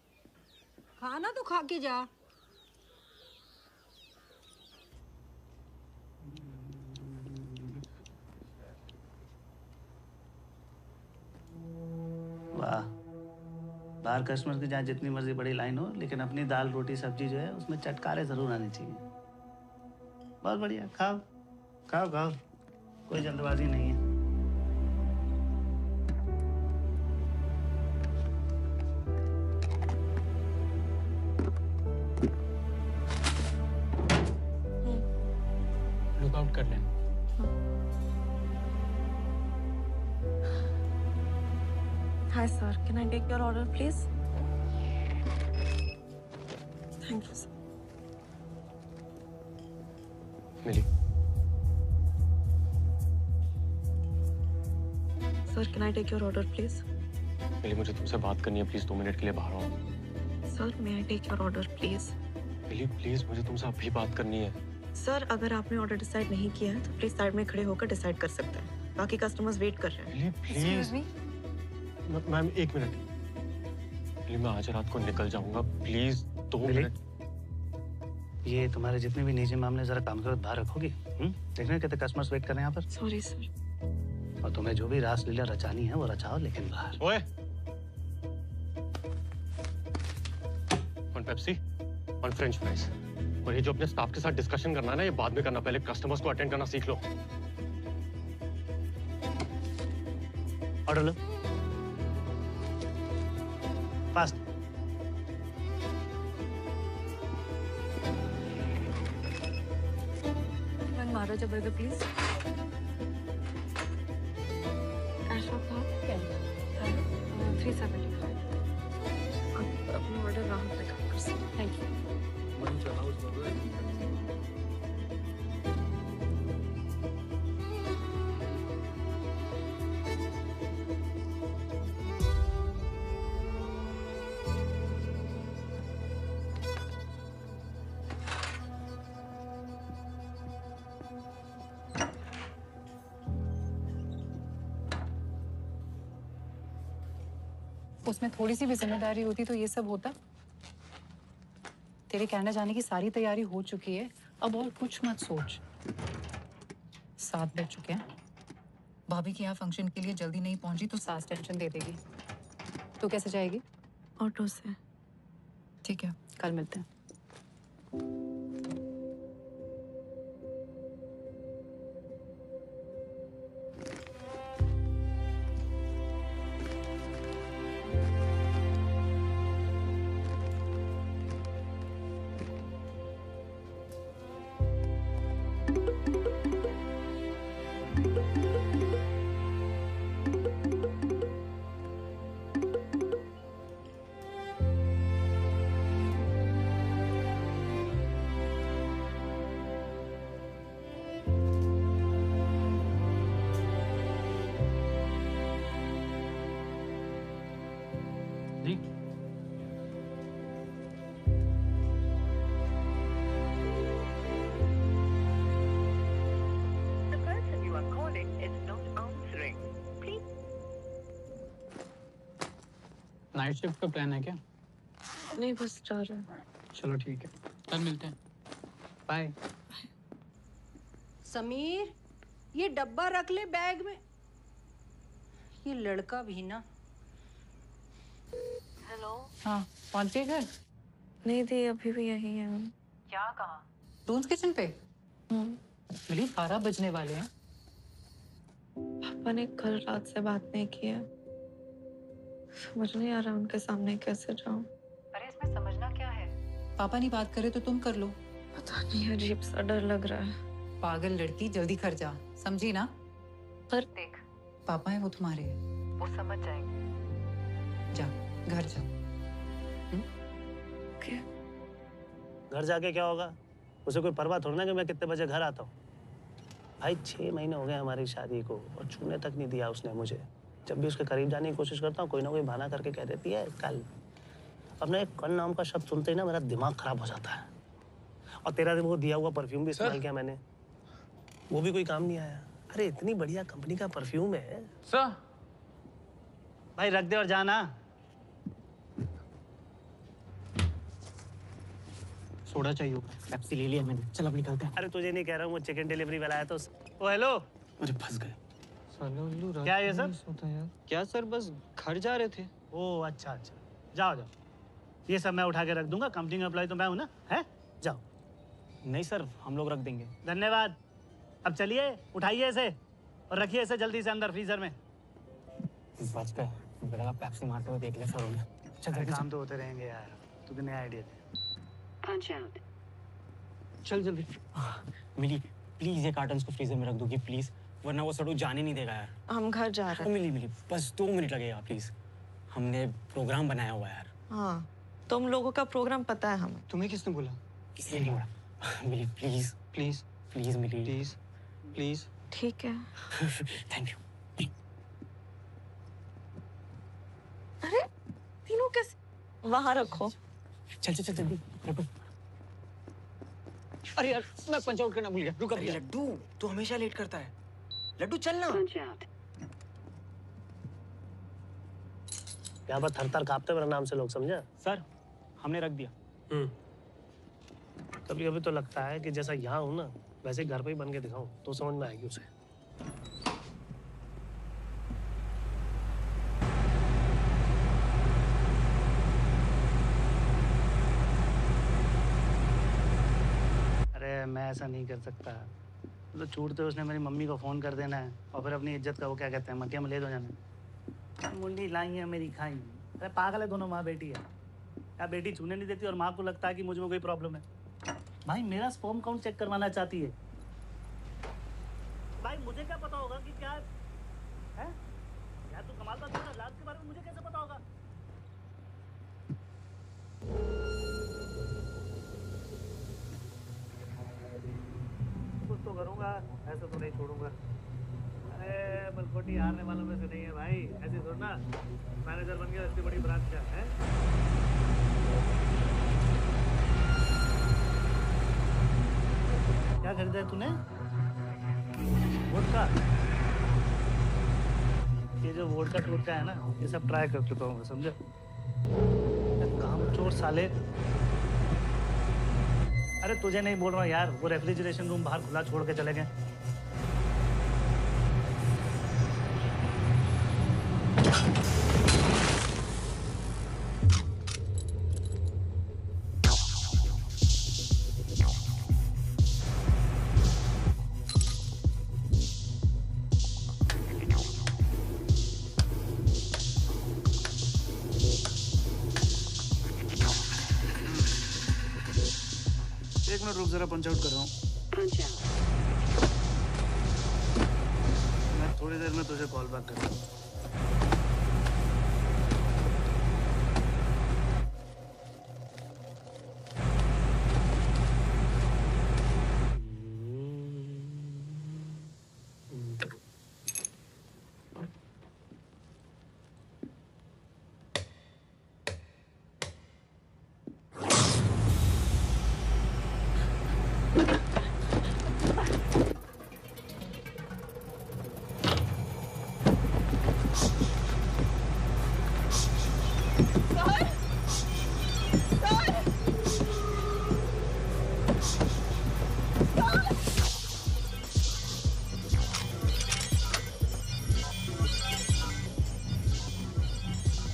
Speaker 16: खाना तो खा के जा।
Speaker 9: वाह, बाहर कस्टमर की जहाँ जितनी मर्जी बड़ी लाइन हो, लेकिन अपनी दाल रोटी सब्जी जो है उसमें चटकारे जरूर आनी चाहिए। बहुत बढ़िया, खाओ खाओ खाओ, कोई जल्दबाजी नहीं है।
Speaker 3: लुकआउट कर लें।
Speaker 1: Hi sir, can I take your order please? Thank you sir.
Speaker 3: Milli.
Speaker 1: Sir, can I take your order please?
Speaker 3: मिली, मुझे तुमसे बात करनी है, प्लीज 2 मिनट के लिए बाहर आओ।
Speaker 1: Sir, may I take your order please?
Speaker 3: Mili please, मुझे तुमसे अभी बात करनी है।
Speaker 1: सर, अगर आपने ऑर्डर डिसाइड नहीं किया है तो प्लीज साइड में खड़े होकर डिसाइड कर सकते हैं। बाकी कस्टमर्स वेट कर रहे हैं।
Speaker 3: Please ma'am 1 minute. मैं आज रात को निकल जाऊंगा, प्लीज 2 मिनट।
Speaker 9: ये तुम्हारे जितने भी निजी मामले जरा काम के बाहर रखोगी। देखने कितने कस्टमर्स वेट कर रहे हैं यहाँ पर।
Speaker 1: Sorry sir.
Speaker 9: और तुम्हें जो भी रासलीला रचानी है वो रचाओ, लेकिन बाहर।
Speaker 3: ओए, one Pepsi, one French fries. और ये जो अपने स्टाफ के साथ डिस्कशन करना है ना, ये बाद में करना, पहले कस्टमर्स को अटेंड करना सीख लो।
Speaker 9: ऑर्डर लो fast.
Speaker 7: One Maharaja burger please.
Speaker 1: Cash of 375। अपना ऑर्डर वहाँ पे कर सकते हैं।
Speaker 7: Thank you.
Speaker 11: उसमें थोड़ी सी भी जिम्मेदारी होती तो ये सब होता। तेरे कनाडा जाने की सारी तैयारी हो चुकी है, अब और कुछ मत सोच। 7 बज चुके हैं। भाभी के यहाँ फंक्शन के लिए जल्दी नहीं पहुंची तो सास टेंशन दे देगी। तो कैसे जाएगी?
Speaker 1: ऑटो से।
Speaker 11: ठीक है, कल मिलते हैं।
Speaker 3: नाइट शिफ्ट का प्लान है क्या?
Speaker 1: नहीं, बस जा रहे हैं।
Speaker 3: चलो ठीक है, कल मिलते हैं। बाय।
Speaker 16: समीर, ये डब्बा रख ले बैग में। ये लड़का भी ना।
Speaker 1: हेलो।
Speaker 11: हाँ, पहुंच गए घर?
Speaker 1: नहीं दी, अभी भी यही है।
Speaker 11: क्या कहा? डून्स किचन पे? मिली 12 बजने वाले हैं।
Speaker 1: पापा ने कल रात से बात नहीं की है। समझ नहीं आ रहा उनके सामने कैसे जाऊं।
Speaker 11: अरे इसमें समझना क्या है? पापा नहीं बात करे तो तुम कर लो।
Speaker 1: पता नहीं, अजीब सा डर लग रहा है।
Speaker 11: पागल लड़की, जल्दी घर जा, समझी ना?
Speaker 1: पर देख,
Speaker 11: पापा है वो तुम्हारे, वो समझ जाएंगे। जा, घर जा।
Speaker 9: घर जाके क्या होगा? उसे कोई परवाह थोड़ी ना कि मैं कितने बजे घर आता हूँ। भाई 6 महीने हो गए हमारी शादी को और छूने तक नहीं दिया उसने मुझे। जब भी उसके करीब जाने की कोशिश करता हूँ, कोई ना कोई बहाना करके कह देती है कल। अपना एक कल नाम का शब्द सुनते ही ना मेरा दिमाग खराब हो जाता है। और तेरा वो दिया हुआ परफ्यूम भी इस्तेमाल किया मैंने, वो भी कोई काम नहीं आया। अरे इतनी बढ़िया कंपनी का परफ्यूम है
Speaker 3: सर।
Speaker 9: भाई रख दे और जाना।
Speaker 3: सोडा चाहिए होगा, पेप्सी ले लिया मैंने। चल अब निकलते हैं।
Speaker 9: अरे तुझे नहीं कह रहा हूँ, वो चिकन डिलीवरी वाला आया तो। ओ हेलो।
Speaker 3: अरे फंस गए।
Speaker 9: क्या है ये सर?
Speaker 3: क्या सर, बस घर जा रहे थे।
Speaker 9: ओ अच्छा अच्छा। जाओ जाओ, ये सब मैं उठा के रख दूंगा, कंपनी में एम्प्लॉय तो मैं हूँ ना, है? जाओ।
Speaker 17: नहीं सर, हम लोग रख देंगे।
Speaker 9: धन्यवाद। अब चलिए, उठाइए इसे और रखिए इसे जल्दी से अंदर फ्रीजर में।
Speaker 17: बच गए, बेटा पेप्सी मारते हुए देख ले सर उन्हें।
Speaker 9: चल, काम तो होते रहेंगे यार, तू भी नया आइडिया दे।
Speaker 5: पंच आउट।
Speaker 17: चल जल्दी। मिली, प्लीज ये कार्टन्स को फ्रीजर में रख दोगी प्लीज, वरना वो सड़ू जाने नहीं देगा यार।
Speaker 1: हम घर जा रहे हैं।
Speaker 17: मिली बस 2 मिनट लगेगा प्लीज, हमने प्रोग्राम बनाया हुआ है यार।
Speaker 1: हाँ, तुम लोगों का प्रोग्राम पता है हमें।
Speaker 17: तुम्हें किसने बोला? किसी ने नहीं बोला। Mili please please please Mili please please.
Speaker 1: ठीक है।
Speaker 17: Thank you.
Speaker 1: अरे तीनों कैसे? वहां रखो।
Speaker 17: चल जल्दी लड्डू। अरे यार मैं पंच आउट करना भूल गया, रुक।
Speaker 12: लड्डू तू हमेशा लेट करता है, लड्डू चलना।
Speaker 9: यहाँ पर थर-थर कांपते मेरा नाम से लोग, समझा?
Speaker 17: सर हमने रख दिया।
Speaker 9: कभी कभी तो लगता है कि जैसा यहाँ हूँ ना, वैसे घर पे ही बन के दिखाऊं तो समझ में आएगी उसे। अरे मैं ऐसा नहीं कर सकता, तो छूटते उसने मेरी मम्मी को फोन कर देना है और फिर अपनी इज्जत का वो क्या कहते हैं, मटिया में ले दो जाना। मुंडी लाई है मेरी खाई। अरे पागल है दोनों, माँ बेटी है क्या? बेटी छूने नहीं देती और माँ को लगता है कि मुझ में कोई प्रॉब्लम है। भाई मेरा स्पर्म काउंट चेक करवाना चाहती है। भाई मुझे क्या पता होगा कि क्या है? यार तू कमाल बात कर रहा है, लाज के बारे में मुझे कैसे पता होगा? कुछ तो करूंगा, ऐसे तो नहीं छोड़ूंगा। अरे बलकोटी हारने वालों में से नहीं है भाई, ऐसे थोड़ा मैनेजर बन गया इतनी बड़ी ब्रांच का है। क्या खरीदा है तूने? वोडका। ये जो वोडका टोडका है ना, ये सब ट्राई कर चुका हूँ, समझा? कामचोर साले। अरे तुझे नहीं बोल रहा यार, वो रेफ्रिजरेशन रूम बाहर खुला छोड़ के चले गए। एक मिनट रुक, जरा पंच आउट कर रहा हूँ। मैं थोड़ी देर में तुझे कॉल बैक करता हूँ।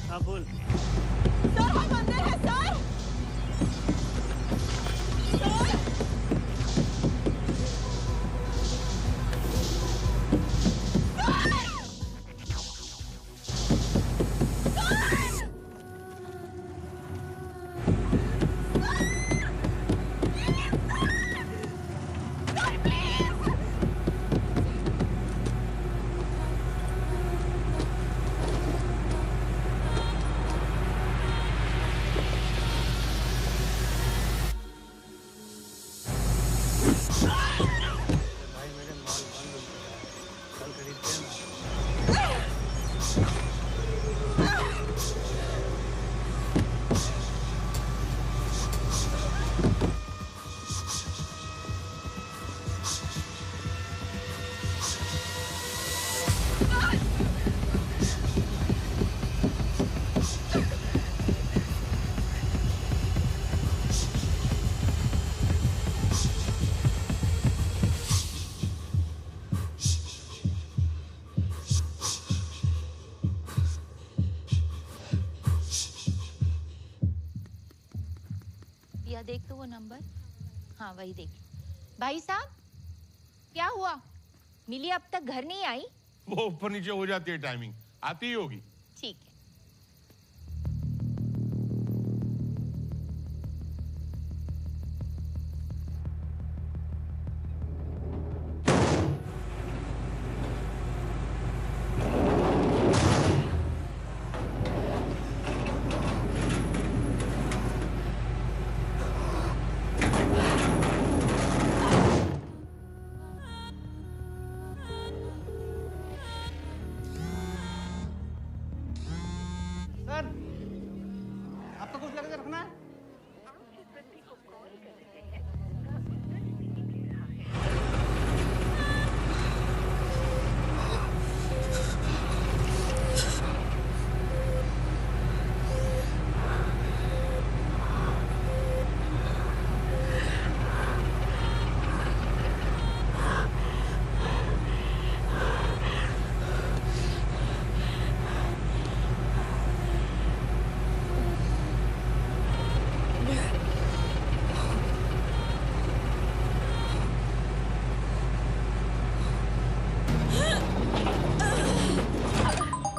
Speaker 9: हाँ बोल।
Speaker 18: सर हम अंदर हैं सर।
Speaker 4: देख तो वो नंबर। हाँ वही देख। भाई साहब क्या हुआ? मिली अब तक घर नहीं आई?
Speaker 2: वो ऊपर नीचे हो जाती है टाइमिंग, आती ही होगी।
Speaker 4: ठीक है।
Speaker 9: सर आपका कुछ लगेज रखना है?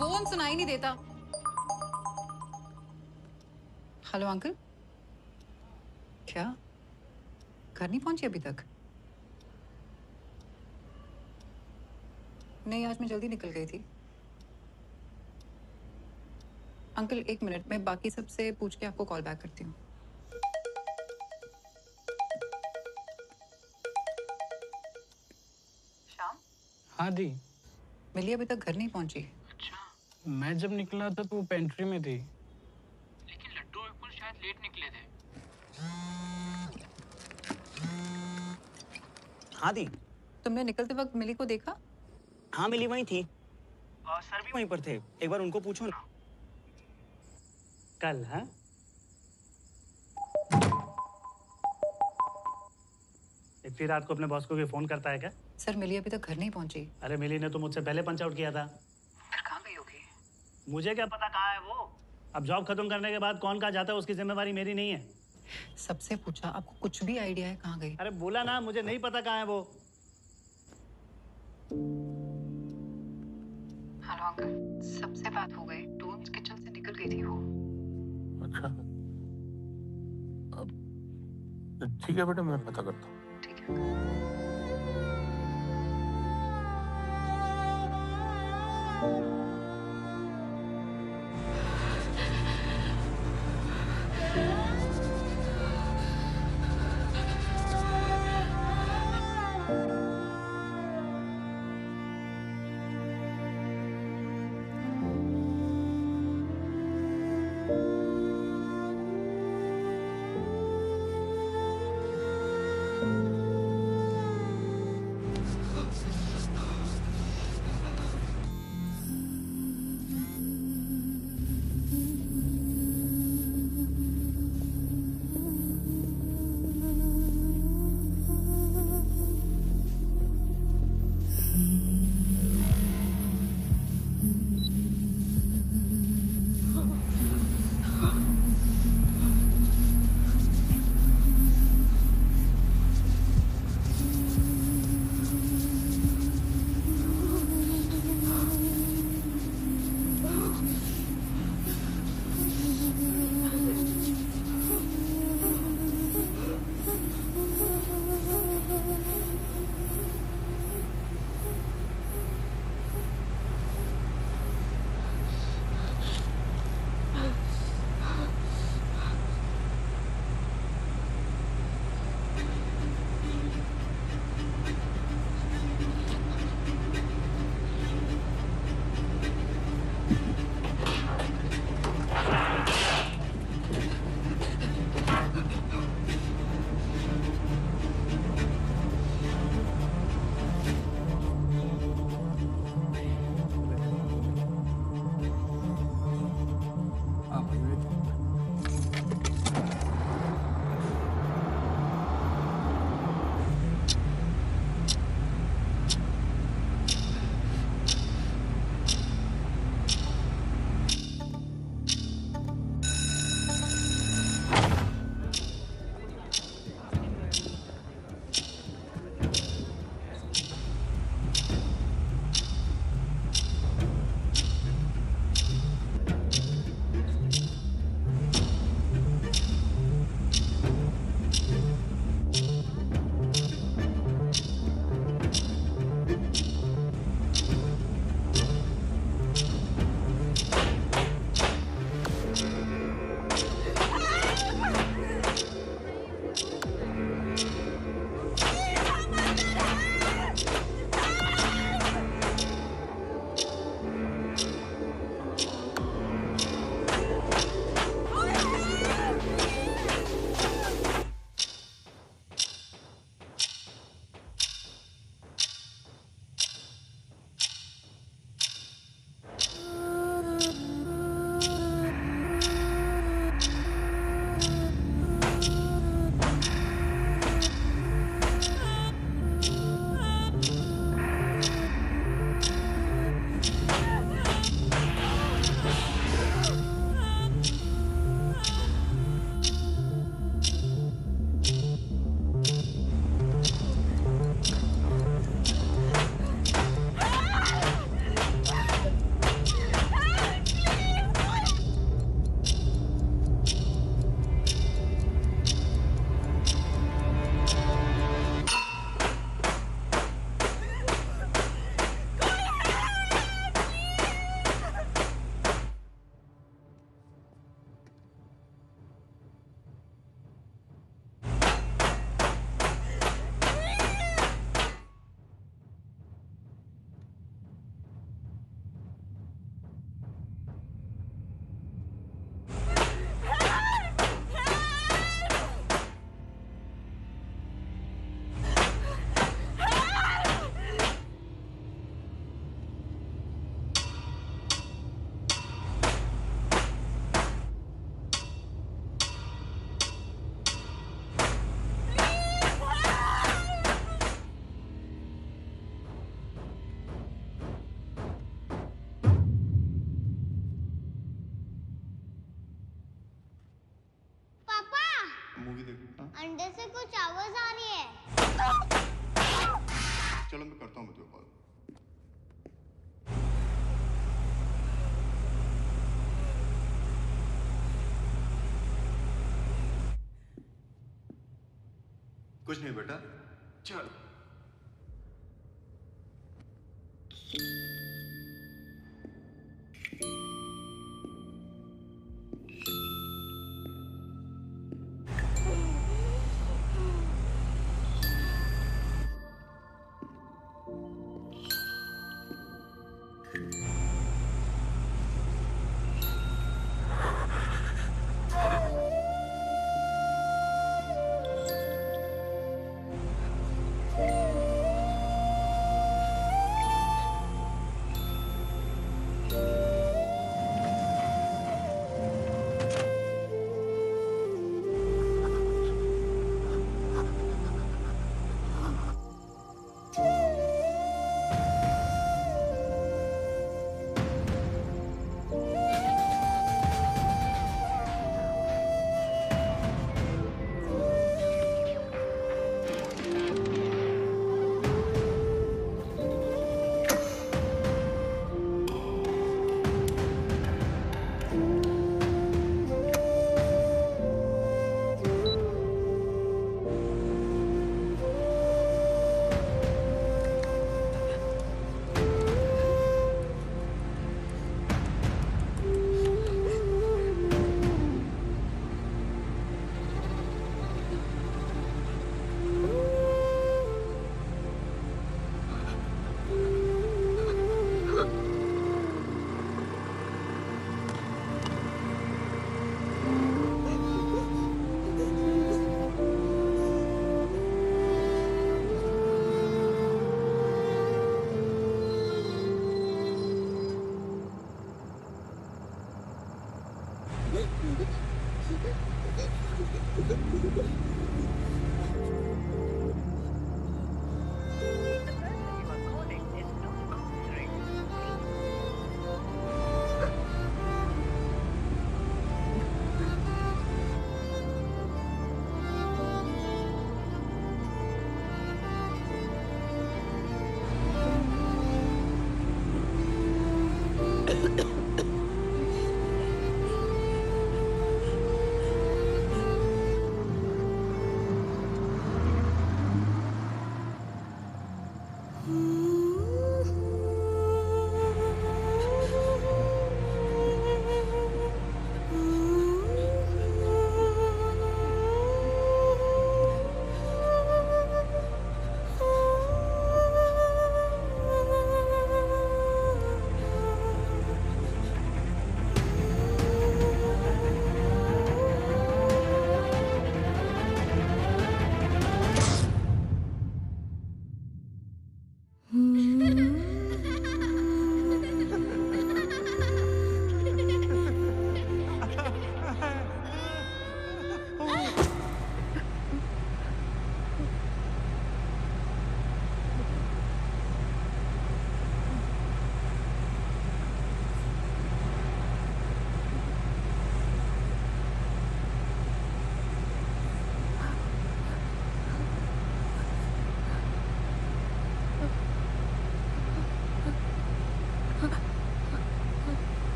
Speaker 11: फोन सुनाई नहीं देता। हेलो अंकल, क्या घर नहीं पहुंची अभी तक? नहीं, आज मैं जल्दी निकल गई थी। अंकल एक मिनट, मैं बाकी सबसे पूछ के आपको कॉल बैक करती हूँ। श्याम?
Speaker 17: हाँ दी।
Speaker 11: मिली अभी तक घर नहीं पहुंची।
Speaker 17: मैं जब निकला था तो वो पेंट्री में थी।
Speaker 13: लेकिन लड्डू बिल्कुल शायद लेट निकले थे।
Speaker 17: हाँ दी।
Speaker 11: तुमने निकलते वक्त मिली को देखा?
Speaker 17: हाँ मिली वहीं थी और सर भी वहीं पर थे, एक बार उनको पूछो ना।
Speaker 9: कल हाँ? इतनी रात को अपने बॉस को भी फोन करता है क्या?
Speaker 11: सर मिली अभी तक घर नहीं पहुंची।
Speaker 9: अरे मिली ने तो मुझसे पहले पंच आउट किया था।
Speaker 11: फिर कहाँ गई होगी?
Speaker 9: मुझे क्या पता कहाँ है वो। अब जॉब खत्म करने के बाद कौन कहाँ जाता है उसकी जिम्मेवारी मेरी नहीं है।
Speaker 11: सबसे पूछा, आपको कुछ भी आइडिया है कहाँ गई?
Speaker 9: अरे बोला ना मुझे नहीं पता कहाँ है वो।
Speaker 11: हेलो अंकल, सबसे बात हो गई। टून्स किचन से निकल गई थी वो।
Speaker 2: अच्छा, ठीक है बेटा, मैं पता करता हूँ।
Speaker 11: ठीक है।
Speaker 19: चलो मैं करता हूँ मुझे कॉल। कुछ नहीं बेटा, चल।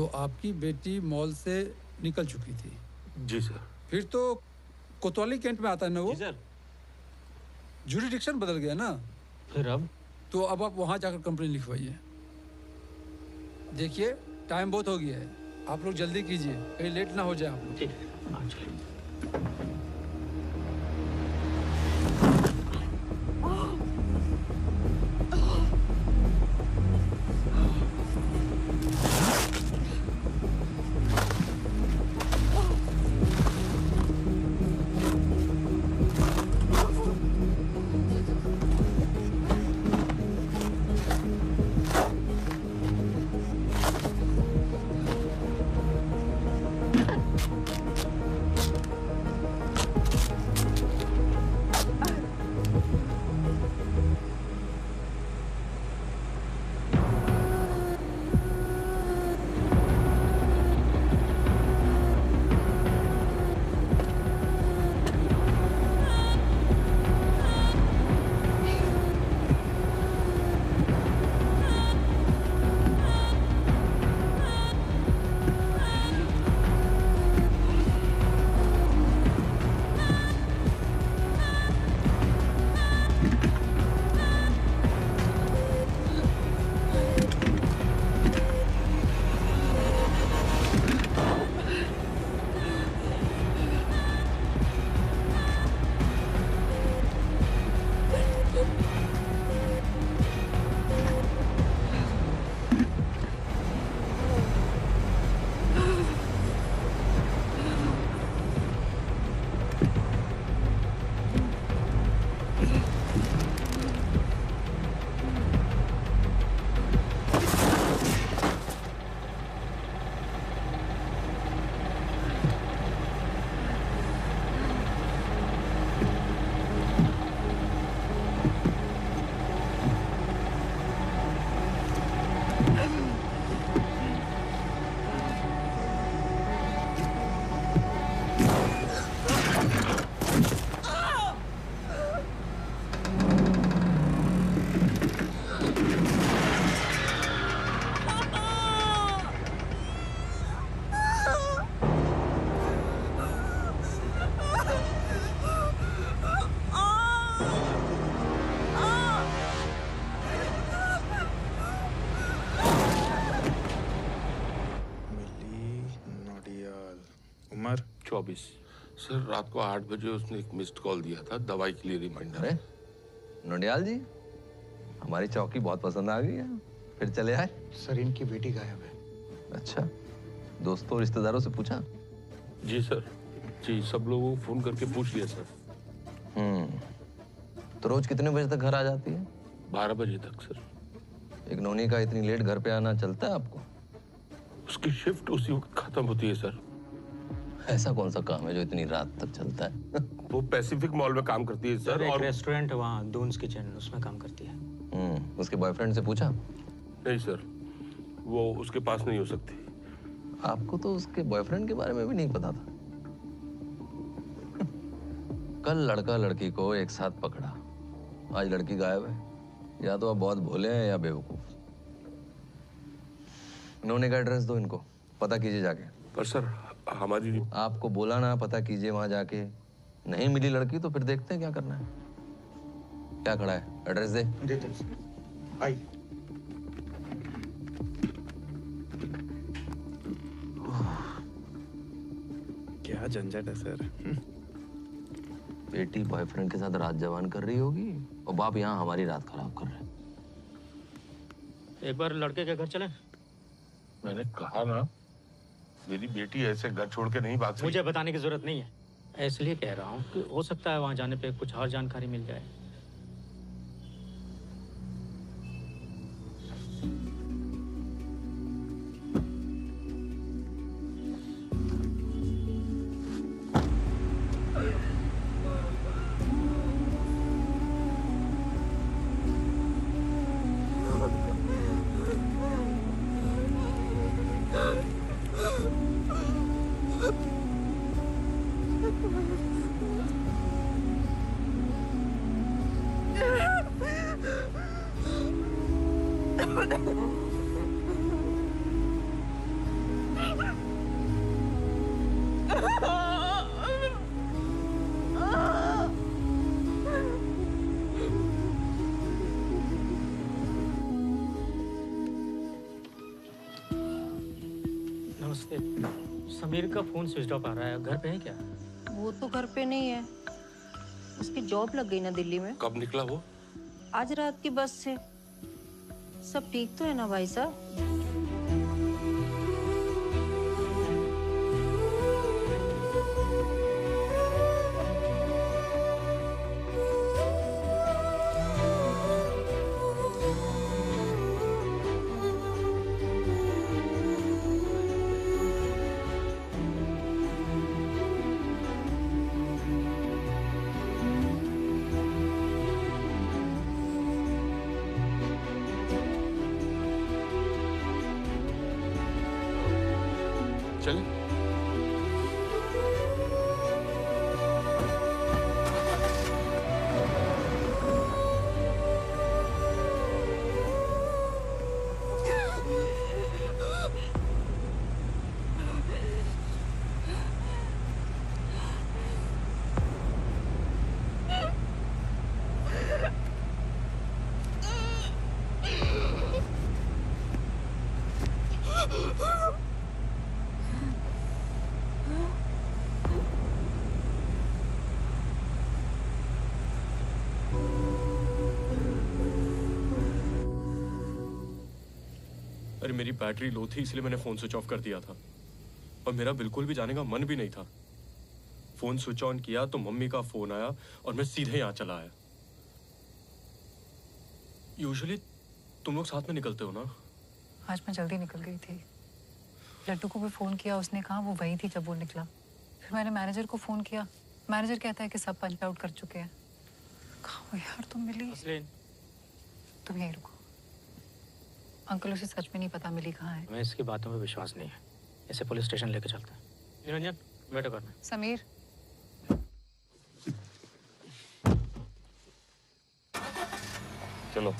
Speaker 20: तो आपकी बेटी मॉल से निकल चुकी थी।
Speaker 2: जी सर।
Speaker 20: फिर तो कोतवाली कैंट में आता है ना वो?
Speaker 17: जी सर।
Speaker 20: जुरिडिक्शन बदल गया ना?
Speaker 17: फिर अब?
Speaker 20: तो अब आप वहाँ जाकर कंप्लेन लिखवाइए। देखिए टाइम बहुत हो गया है, आप लोग जल्दी कीजिए, कहीं लेट ना हो जाए आप लोग।
Speaker 17: ठीक है, हाँ चलिए।
Speaker 2: उम्र 24। सर रात को 8 बजे उसने एक मिस्ड कॉल दिया था दवाई के लिए रिमाइंडर।
Speaker 14: अरे नोडियाल जी, हमारी चौकी बहुत पसंद आ गई है, फिर चले आए।
Speaker 15: सर इनकी बेटी गायब है।
Speaker 14: अच्छा, दोस्तों रिश्तेदारों से पूछा?
Speaker 2: जी सर, जी सब लोगों को फोन करके पूछ लिया सर।
Speaker 14: तो रोज कितने बजे तक घर आ जाती है?
Speaker 2: 12 बजे तक सर।
Speaker 14: एक नौनी का इतनी लेट घर पे आना चलता है आपको?
Speaker 2: उसकी शिफ्ट उसी वक्त खत्म होती है सर।
Speaker 14: ऐसा कौन सा काम है जो इतनी रात तक चलता है?
Speaker 2: वो पैसिफिक मॉल में काम करती है सर।
Speaker 17: एक
Speaker 2: और
Speaker 17: रेस्टोरेंट है वहाँ, दून्स किचन, उसमें काम करती है।
Speaker 14: उसके बॉयफ्रेंड से पूछा?
Speaker 2: नहीं सर, वो उसके पास नहीं हो सकती।
Speaker 14: आपको तो उसके बॉयफ्रेंड के बारे में भी नहीं पता था। कल लड़का लड़की को एक साथ पकड़ा, आज लड़की गायब है। या तो आप बहुत भोले हैं या बेवकूफ। नोने का एड्रेस दो इनको, पता कीजिए जाके।
Speaker 2: पर सर हमारी,
Speaker 14: आपको बोला ना पता कीजिए वहां जाके। नहीं मिली लड़की तो फिर देखते हैं क्या करना है। क्या खड़ा है, एड्रेस दे।
Speaker 15: देते हैं। आई।
Speaker 3: क्या झंझट है सर।
Speaker 14: बेटी बॉयफ्रेंड के साथ रात जवान कर रही होगी और बाप यहाँ हमारी रात खराब कर रहे हैं।
Speaker 17: एक बार लड़के के घर चलें?
Speaker 2: मैंने कहा ना, मेरी बेटी ऐसे घर छोड़ के नहीं भाग सकती।
Speaker 17: मुझे बताने की जरूरत नहीं है, इसलिए कह रहा हूँ कि हो सकता है वहाँ जाने पे कुछ और जानकारी मिल जाए। नमस्ते। समीर का फोन स्विच ऑफ आ रहा है, घर पे है क्या?
Speaker 16: वो तो घर पे नहीं है, उसकी जॉब लग गई ना दिल्ली में।
Speaker 2: कब निकला वो?
Speaker 16: आज रात की बस से। सब ठीक तो है ना भाई साहब?
Speaker 2: चल।
Speaker 21: अरे मेरी बैटरी लो थी इसलिए मैंने फोन स्विच ऑफ कर दिया था और मेरा बिल्कुल भी जाने का मन भी नहीं था। फोन स्विच ऑन किया तो मम्मी का फोन आया और मैं सीधे यहाँ चला आया। यूजुअली तुम लोग साथ में निकलते हो ना?
Speaker 11: आज मैं जल्दी निकल गई थी। लड्डू को भी फोन किया, उसने कहा वो वही थी जब वो निकला। फिर मैंने मैनेजर को फोन किया, मैनेजर कहता है कि सब पंच आउट कर चुके हैं। कहाँ हो यार तुम मिली? तुम यहीं रुको। अंकल उसे सच में नहीं पता मिली कहाँ है।
Speaker 17: हमें इसकी बातों में विश्वास नहीं है, इसे पुलिस स्टेशन लेके चलते हैं। निरंजन बेटा करना।
Speaker 11: समीर
Speaker 14: चलो।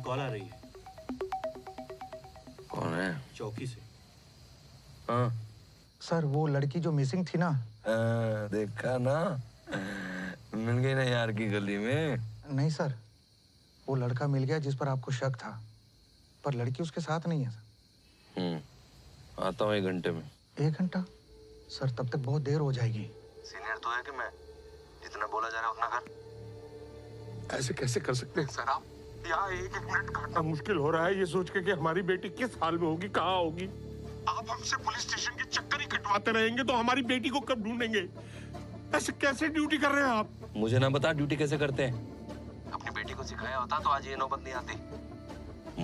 Speaker 15: कॉल आ रही है।
Speaker 14: कौन है?
Speaker 15: चौकी से।
Speaker 14: हाँ
Speaker 15: सर वो लड़की जो मिसिंग थी ना।
Speaker 14: देखा ना, मिल गई ना यार की गली में।
Speaker 15: नहीं सर, वो लड़का मिल गया जिस पर आपको शक था, पर लड़की उसके साथ नहीं है सर।
Speaker 14: आता हूँ 1 घंटे में।
Speaker 15: 1 घंटा? सर तब तक बहुत देर हो जाएगी।
Speaker 14: सीनियर तो है कि मैं, जितना बोला जा रहा है उतना कर।
Speaker 2: ऐसे कैसे कर सकते हैं सर आप? यहाँ 1-1 मिनट काटना मुश्किल हो रहा है ये सोच के कि हमारी बेटी किस हाल में होगी, कहाँ होगी। आप हमसे पुलिस स्टेशन के चक्कर ही कटवाते रहेंगे तो हमारी बेटी को कब ढूंढेंगे? ऐसे कैसे ड्यूटी कर रहे हैं आप?
Speaker 14: मुझे ना बता ड्यूटी कैसे करते हैं। अपनी बेटी को सिखाया होता तो आज ये नौबत नहीं आती।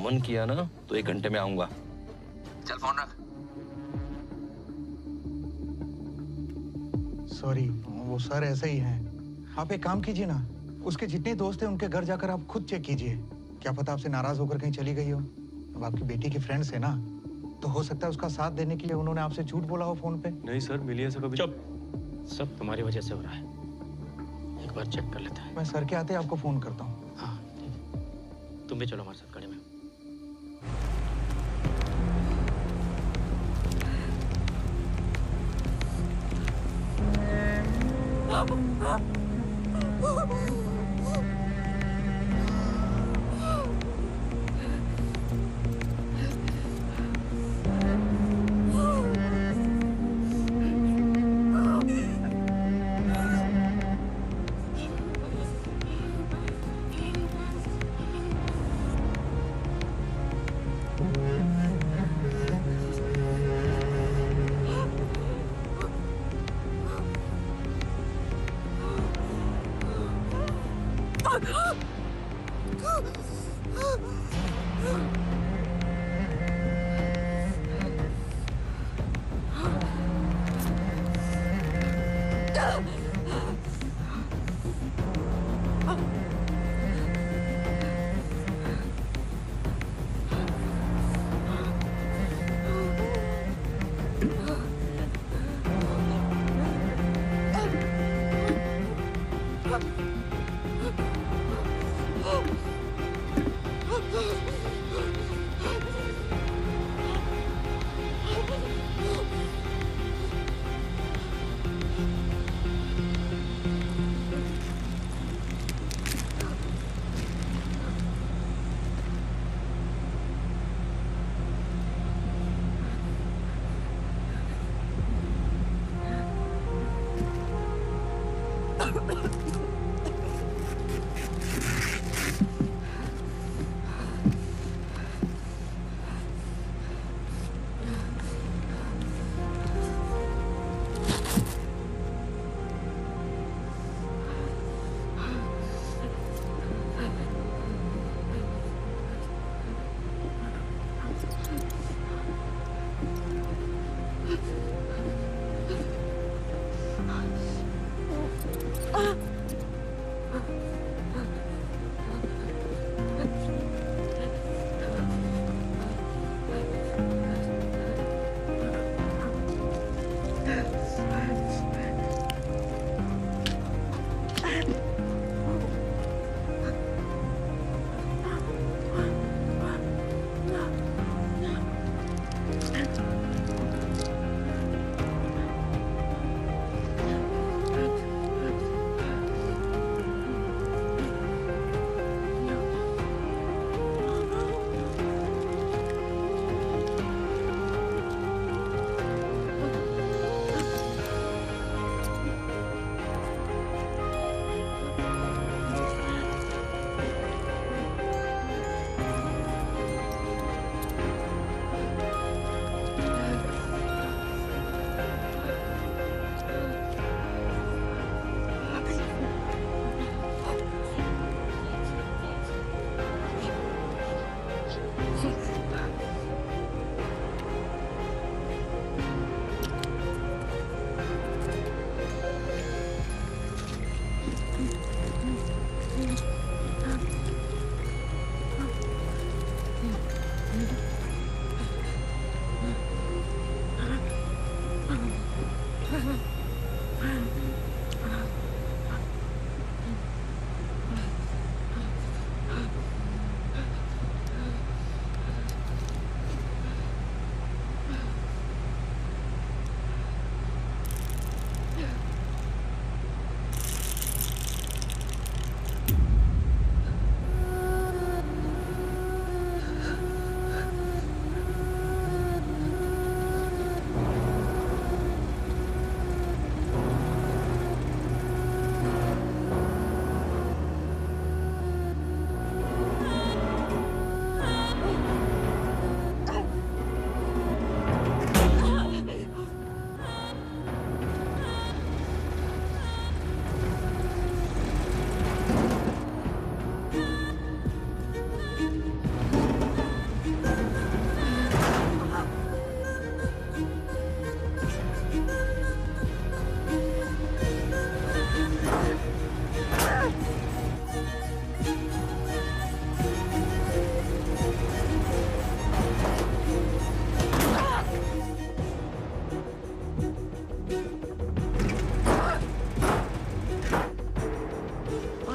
Speaker 14: मन किया ना तो 1 घंटे में आऊंगा। चल फोन रख।
Speaker 15: सॉरी, वो सर ऐसे ही हैं। आप एक काम कीजिए ना, उसके जितने दोस्त हैं उनके घर जाकर आप खुद चेक कीजिए। क्या पता आपसे नाराज होकर कहीं चली गई हो। अब आपकी बेटी के फ्रेंड्स है ना, तो हो सकता है उसका साथ देने के लिए उन्होंने आपसे झूठ बोला हो फोन पे।
Speaker 17: नहीं सर, मिली ऐसा कभी।
Speaker 21: चुप।
Speaker 17: सब तुम्हारी वजह से हो रहा है। एक बार चेक कर लेते हैं।
Speaker 15: मैं सर के आते आपको फोन करता हूँ।
Speaker 17: हाँ ठीक है, तुम भी चलो हमारे साथ गाड़ी में।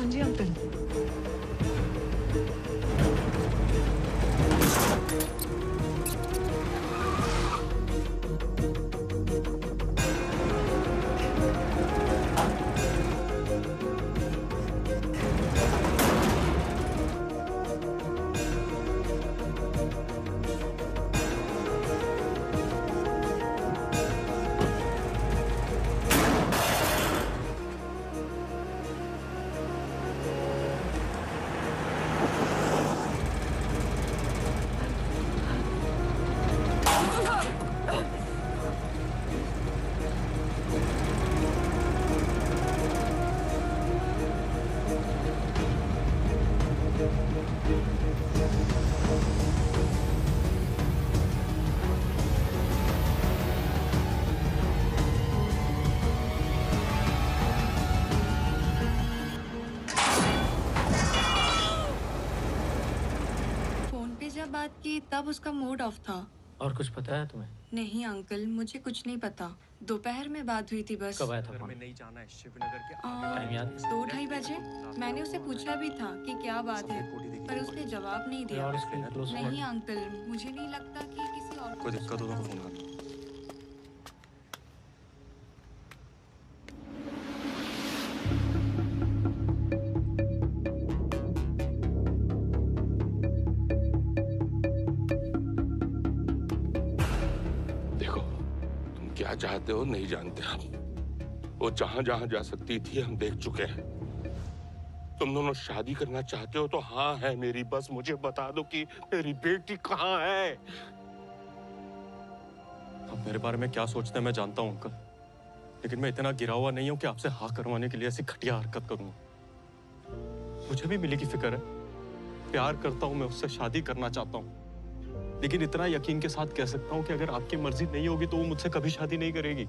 Speaker 1: हाँ जी अंकल।
Speaker 6: बात की तब उसका मूड ऑफ था।
Speaker 17: और कुछ पता है तुम्हें?
Speaker 6: नहीं अंकल, मुझे कुछ नहीं पता। दोपहर में बात हुई थी बस।
Speaker 17: कब आया था फोन?
Speaker 21: नहीं जाना है शिवनगर के
Speaker 6: 2-2:30 बजे। मैंने उसे पूछा भी था कि क्या बात है, पर उसने जवाब नहीं दिया। नहीं अंकल, मुझे नहीं लगता कि किसी और
Speaker 21: कोई दिक्कत हो तो फोन करना।
Speaker 2: क्या चाहते हो नहीं जानते हम। वो जहां जहां जा सकती थी हम देख चुके हैं। तुम दोनों शादी करना चाहते हो तो हाँ है मेरी, बस मुझे बता दो कि मेरी बेटी कहाँ है।
Speaker 21: अब मेरे बारे में क्या सोचते हैं मैं जानता हूँ अंकल, लेकिन मैं इतना गिरा हुआ नहीं हूँ कि आपसे हाँ करवाने के लिए ऐसी घटिया हरकत करूंगा। मुझे भी मिली की फिक्र है, प्यार करता हूँ मैं उससे, शादी करना चाहता हूँ, लेकिन इतना यकीन के साथ कह सकता हूं कि अगर आपकी मर्जी नहीं होगी तो वो मुझसे कभी शादी नहीं करेगी।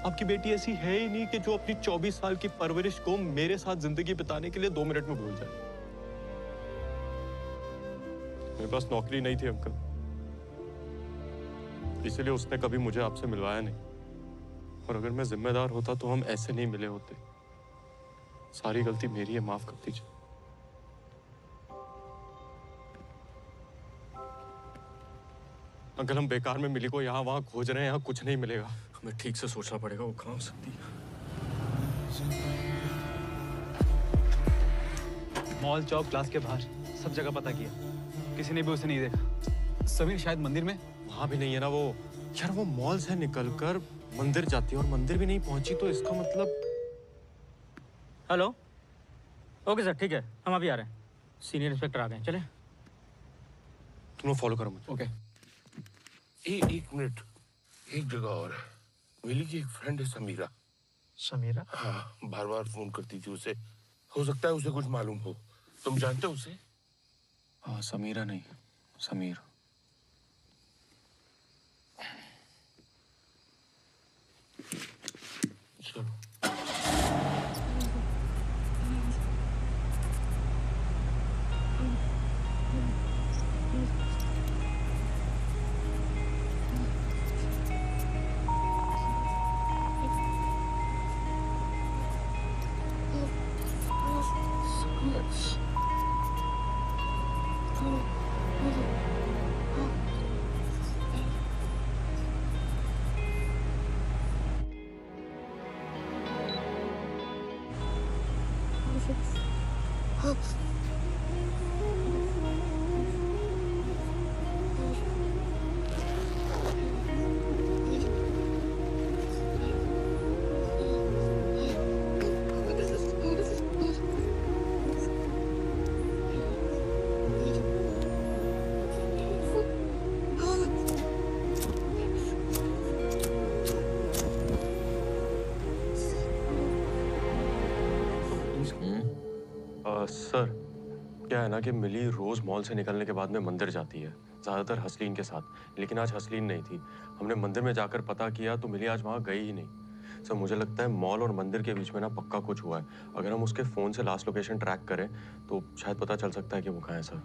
Speaker 21: आपकी बेटी ऐसी है ही नहीं कि जो अपनी 24 साल की परवरिश को मेरे साथ जिंदगी बिताने के लिए 2 मिनट में भूल जाए। मेरे पास नौकरी नहीं थी अंकल, इसलिए उसने कभी मुझे आपसे मिलवाया नहीं, और अगर मैं जिम्मेदार होता तो हम ऐसे नहीं मिले होते। सारी गलती मेरी है, माफ कर दीजिए। अंकल हम बेकार में मिली को यहाँ वहाँ खोज रहे हैं, यहाँ कुछ नहीं मिलेगा। हमें ठीक से सोचना पड़ेगा वो कहाँ हो सकती है।
Speaker 22: मॉल, चौक, क्लास के बाहर सब जगह पता किया, किसी ने भी उसे नहीं देखा। समीर शायद मंदिर में।
Speaker 21: वहाँ भी नहीं है ना वो। यार वो मॉल से निकलकर मंदिर जाती है और मंदिर भी नहीं पहुंची, तो इसका मतलब।
Speaker 17: हेलो, ओके सर, ठीक है, हम अभी आ रहे हैं। सीनियर इंस्पेक्टर आ गए, चले।
Speaker 21: तुम लोग फॉलो करो मुझे।
Speaker 17: ओके।
Speaker 2: एक मिनट, एक जगह और है। मिली की एक फ्रेंड है समीरा।
Speaker 3: समीरा?
Speaker 2: हाँ, बार बार फोन करती थी उसे। हो सकता है उसे कुछ मालूम हो। तुम जानते हो उसे?
Speaker 21: हाँ, समीरा नहीं, समीर।
Speaker 2: चलो।
Speaker 21: सर, क्या है ना कि मिली रोज मॉल से निकलने के बाद में मंदिर जाती है, ज्यादातर हसलीन के साथ, लेकिन आज हसलीन नहीं थी। हमने मंदिर में जाकर पता किया तो मिली आज वहां गई ही नहीं। सर मुझे लगता है मॉल और मंदिर के बीच में ना पक्का कुछ हुआ है। अगर हम उसके फोन से लास्ट लोकेशन ट्रैक करें तो शायद पता चल सकता है कि वो कहाँ है। सर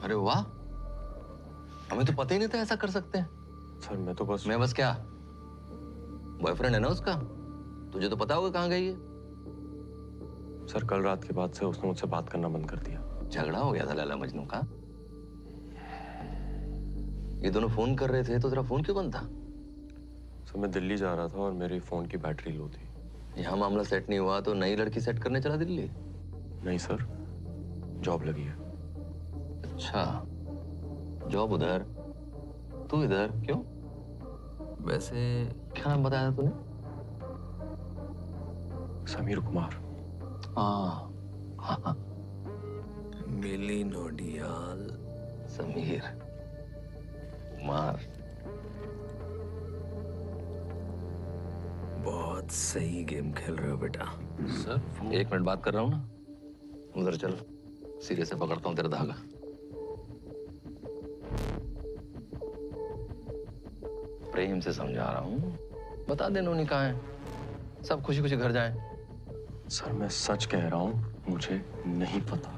Speaker 14: अरे वाह, हमें तो पता ही नहीं था ऐसा कर सकते हैं।
Speaker 21: सर मैं
Speaker 14: बस क्या, बॉयफ्रेंड है ना उसका, तुझे तो पता होगा कहाँ गई है।
Speaker 3: सर कल रात के बाद से उसने मुझसे बात करना बंद कर दिया।
Speaker 14: झगड़ा हो गया था लैला मजनू का? ये दोनों फोन कर रहे थे तो तेरा फोन क्यों बंद था?
Speaker 3: सर मैं दिल्ली जा रहा था और मेरे फोन की बैटरी लो थी।
Speaker 14: यहाँ मामला सेट नहीं हुआ तो नई लड़की सेट करने चला दिल्ली?
Speaker 3: नहीं सर, जॉब लगी है।
Speaker 14: अच्छा, जॉब उधर, तू इधर, क्यों? वैसे क्या नाम बताया तूने?
Speaker 3: समीर कुमार।
Speaker 14: हाँ, मिली नोडियाल समीर कुमार। बहुत सही गेम खेल रहे हो बेटा। सर 1 मिनट बात कर रहा हूँ ना, उधर चल, सिरे से पकड़ता हूँ तेरा धागा। प्रेम से समझा रहा हूँ, बता दे नोनी कहाँ है, सब खुशी खुशी घर जाएं।
Speaker 3: सर मैं सच कह रहा हूँ, मुझे नहीं पता।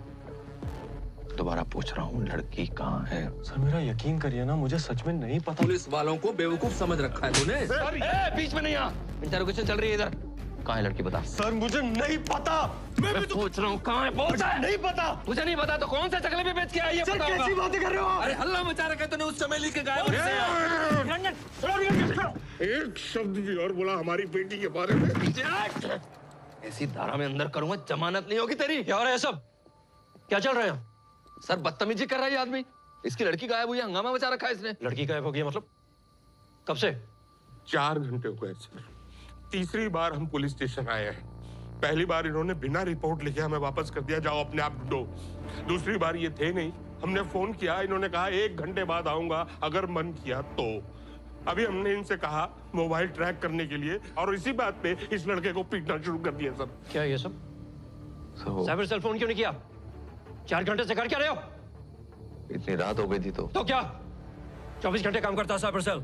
Speaker 14: दोबारा पूछ रहा हूँ, लड़की कहाँ है?
Speaker 3: सर मेरा यकीन करिए ना, मुझे सच में नहीं पता।
Speaker 14: पुलिस वालों को बेवकूफ समझ रखा है तूने। बीच में नहीं आ, इंटरोगेशन चल रही है इधर। कहाँ है लड़की बता?
Speaker 3: सर मुझे नहीं पता।
Speaker 14: मैं पूछ रहा हूँ कहाँ है, बोल।
Speaker 3: नहीं पता।
Speaker 14: मुझे नहीं पता तो कौन सा चकले में बेच के आई है?
Speaker 3: सर कैसी बातें कर रहे हो?
Speaker 14: अरे हल्ला मचा रखा है तूने उस चमेली के गायब।
Speaker 2: एक शब्द भी और बोला हमारी बेटी के बारे में,
Speaker 14: ऐसी धारा में अंदर करूंगा, जमानत नहीं होगी तेरी।
Speaker 3: क्या हो रहा है सब? क्या चल रहा है?
Speaker 14: सर बदतमीजी कर रहा है ये आदमी। इसकी लड़की गायब हुई है, हंगामा मचा रखा है इसने।
Speaker 3: लड़की गायब हो गई मतलब? कब से?
Speaker 2: 4 घंटे हो गए सर। तीसरी बार हम पुलिस स्टेशन आए हैं। पहली बार इन्होंने बिना रिपोर्ट लिखे हमें वापस कर दिया, जाओ अपने आप ढूंढो। दूसरी बार ये थे नहीं, हमने फोन किया, इन्होंने कहा 1 घंटे बाद आऊंगा अगर मन किया तो। अभी हमने इनसे कहा मोबाइल ट्रैक करने के लिए, और इसी बात पे इस लड़के को पीटना शुरू कर दिया सर।
Speaker 3: क्या ये सब? साइबर सेल फोन क्यों नहीं किया? 4 घंटे से कर क्या रहे हो?
Speaker 14: इतनी रात हो गई थी तो
Speaker 3: क्या 24 घंटे काम करता है साइबर सेल?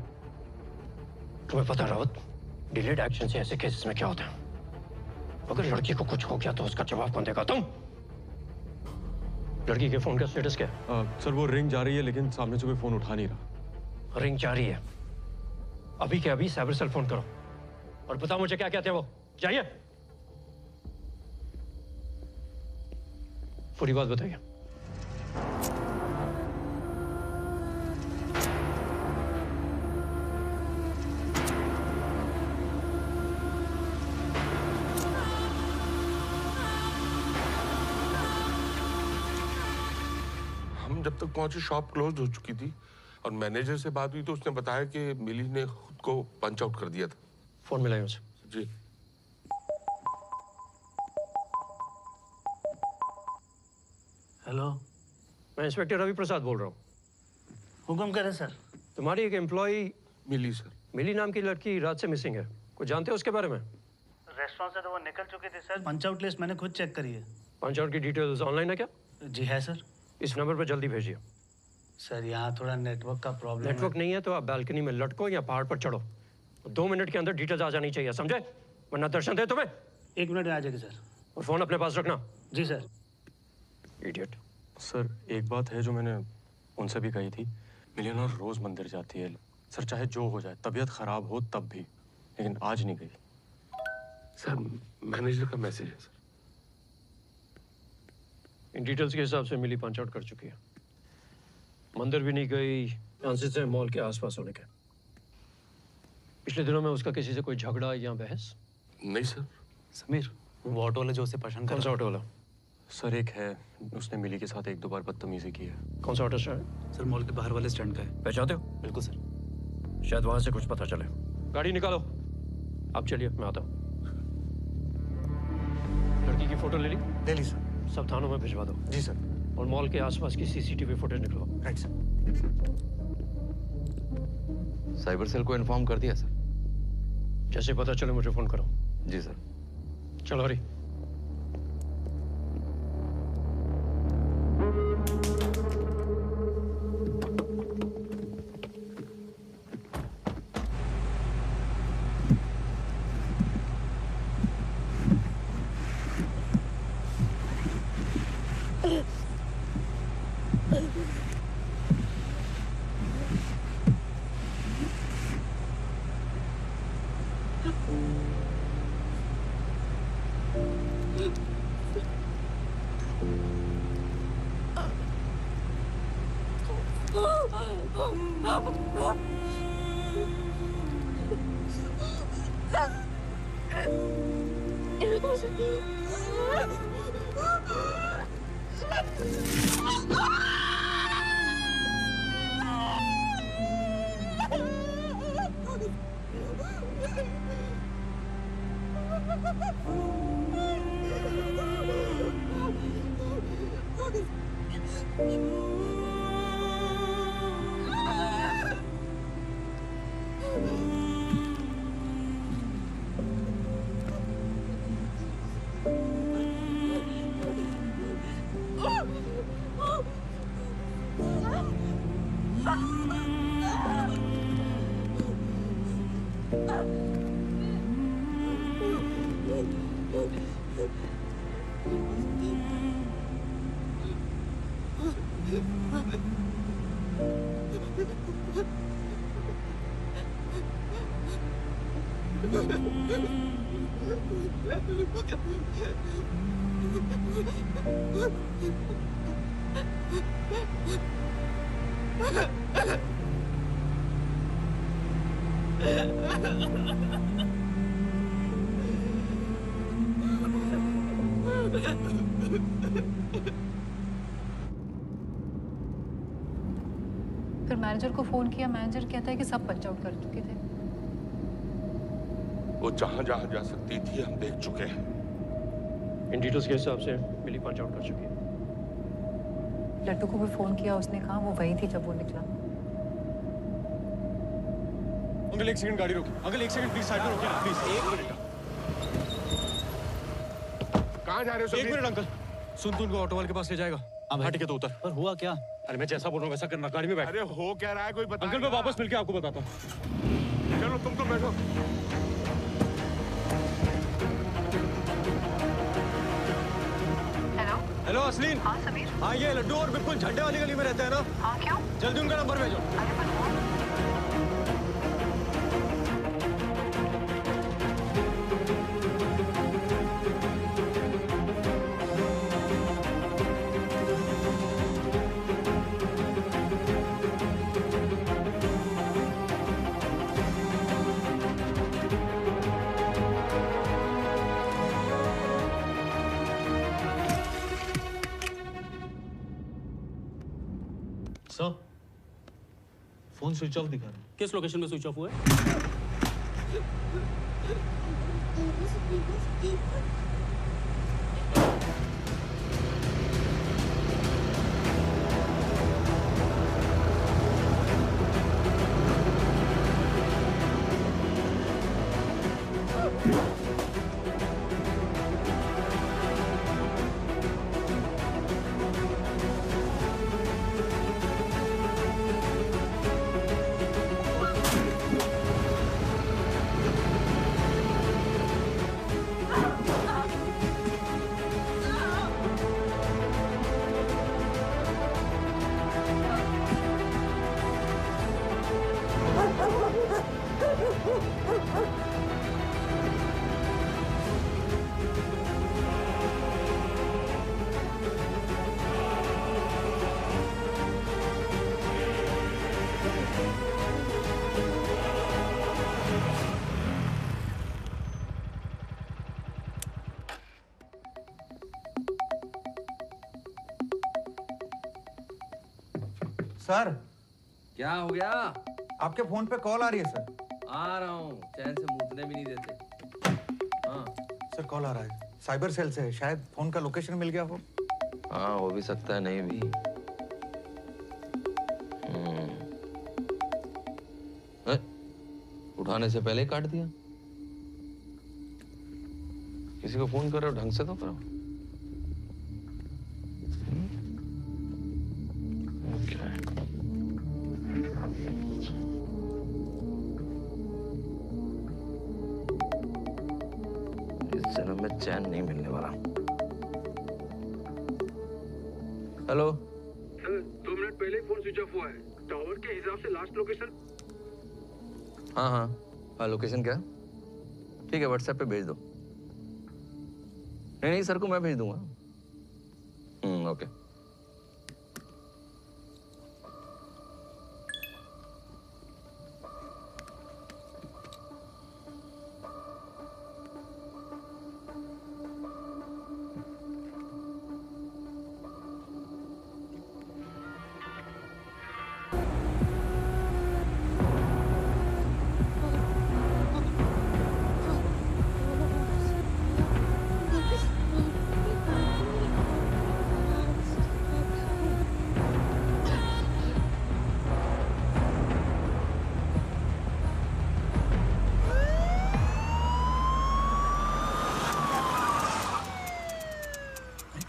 Speaker 3: तुम्हें पता है रावत, डिलेड एक्शन से ऐसे केसेस में क्या होता है? अगर लड़की को कुछ हो गया तो उसका जवाब कौन देगा? तुम? लड़की के फोन का स्टेटस क्या है?
Speaker 21: सर वो रिंग जा रही है लेकिन सामने से कोई फोन उठा नहीं रहा।
Speaker 3: रिंग जा रही है? अभी के अभी साइबर सेल फोन करो और बताओ मुझे क्या कहते हैं वो। चाहिए पूरी बात बताइए।
Speaker 2: हम जब तक पहुंचे शॉप क्लोज हो चुकी थी, और मैनेजर से बात हुई तो उसने बताया कि मिली ने खुद को पंच आउट कर दिया था।
Speaker 3: फोन मिलाइए उसे।
Speaker 2: जी।
Speaker 9: हेलो,
Speaker 3: मैं इंस्पेक्टर रवि प्रसाद बोल रहा हूँ।
Speaker 9: हुक्म करें सर।
Speaker 3: तुम्हारी एक एम्प्लॉय
Speaker 2: मिली सर,
Speaker 3: मिली नाम की लड़की रात से मिसिंग है, कुछ जानते हो उसके बारे में?
Speaker 9: रेस्टोरेंट से तो वो निकल चुकी थी सर। पंच आउट लिस्ट मैंने खुद चेक करी है।
Speaker 3: पंच आउट की डिटेल्स ऑनलाइन है क्या?
Speaker 9: जी है सर।
Speaker 3: इस नंबर पर जल्दी भेजिए।
Speaker 9: सर यहाँ थोड़ा नेटवर्क का प्रॉब्लम है।
Speaker 3: नेटवर्क नहीं है तो आप बालकनी में लटको या पहाड़ पर चढ़ो। 2 मिनट के अंदर डिटेल्स आ जानी चाहिए, समझे? वरना दर्शन दे तुम्हें।
Speaker 9: 1 मिनट में आ जाएगी सर।
Speaker 3: और फोन अपने पास रखना।
Speaker 9: जी सर।
Speaker 3: इडियट।
Speaker 21: सर एक बात है जो मैंने उनसे भी कही थी, मिलियनर रोज मंदिर जाती है सर, चाहे जो हो जाए, तबीयत खराब हो तब भी, लेकिन आज नहीं गई।
Speaker 2: सर मैनेजर का मैसेज है सर।
Speaker 3: इन डिटेल्स के हिसाब से मिली पंच आउट कर चुकी है। मंदिर भी नहीं गई, चांसेस है मॉल के आसपास होने के। पिछले दिनों में उसका किसी से कोई झगड़ा या बहस?
Speaker 2: नहीं सर।
Speaker 22: समीर, वो ऑटो वाला जो उसे परेशान कर।
Speaker 3: कौन सा ऑटो वाला?
Speaker 21: सर एक है, उसने मिली के साथ 1-2 बार बदतमीजी की है।
Speaker 3: कौन सा ऑटो स्टैंड?
Speaker 22: सर मॉल के बाहर वाले स्टैंड का है।
Speaker 3: पहचानते हो?
Speaker 22: बिल्कुल सर।
Speaker 3: शायद वहां से कुछ पता चले। गाड़ी निकालो। अब चलिए, मैं आता हूँ। लड़की की फोटो ले ली?
Speaker 15: ले ली सर।
Speaker 3: सब थानों में भिजवा दो।
Speaker 15: जी सर।
Speaker 3: और मॉल के आसपास की सीसीटीवी फुटेज निकलवाओ।
Speaker 15: Right sir.
Speaker 14: साइबर सेल को इन्फॉर्म कर दिया सर।
Speaker 3: जैसे पता चले मुझे फोन करो।
Speaker 14: जी सर।
Speaker 3: चलो हरी।
Speaker 11: फिर मैनेजर को फोन किया, मैनेजर कहता है कि सब पंच आउट कर चुके थे।
Speaker 2: वो जहां जहां जा सकती थी हम देख चुके हैं।
Speaker 3: इन डिटेल्स के हिसाब से मिली पंच आउट कर चुकी है।
Speaker 11: लड्डू को भी फोन किया, उसने कहा वो वही थी जब वो निकला।
Speaker 22: अंकल एक सेकंड गाड़ी रोकिए। अंकल एक सेकंड प्लीज साइड में रोकिए ना प्लीज। एक मिनट।
Speaker 2: कहाँ जा रहे हो?
Speaker 22: एक मिनट अंकल। सुन तू उनको ऑटो वाले के पास ले जाएगा। हाँ ठीक है तो उतर।
Speaker 17: पर हुआ क्या?
Speaker 22: अरे मैं जैसा बोल रहा हूँ वैसा करना। गाड़ी में बैठ।
Speaker 2: अरे हो क्या रहा है कोई बता।
Speaker 22: अंकल मैं वापस मिलके आपको बताता हूँ।
Speaker 2: चलो तुम तो बैठो।
Speaker 22: हेलो असलीन।
Speaker 7: हाँ समीर।
Speaker 22: हाँ ये लड्डू और बिल्कुल झंडे वाली गली में रहता है ना?
Speaker 7: हाँ क्यों?
Speaker 22: जल्दी उनका नंबर भेजो।
Speaker 17: सर फोन स्विच ऑफ दिखा रहा है।
Speaker 22: किस लोकेशन में स्विच ऑफ हुआ है?
Speaker 15: सर
Speaker 14: क्या हो गया?
Speaker 15: आपके फोन पे कॉल आ रही है सर।
Speaker 14: आ रहा हूँ, चैन से मूतने भी नहीं देते। हाँ
Speaker 15: सर कॉल आ रहा है, साइबर सेल से है, शायद फोन का लोकेशन मिल गया हो।
Speaker 14: हाँ हो भी सकता है, नहीं भी। उठाने से पहले ही काट दिया। किसी को फोन कर रहे हो ढंग से तो करो। इस जन्म में चैन नहीं मिलने वाला। हेलो
Speaker 20: सर 2 मिनट पहले ही फोन स्विच ऑफ हुआ है। टावर के हिसाब से लास्ट लोकेशन।
Speaker 14: हाँ हाँ हाँ, लोकेशन क्या? ठीक है व्हाट्सएप पे भेज दो। नहीं नहीं सर को मैं भेज दूंगा। ओके।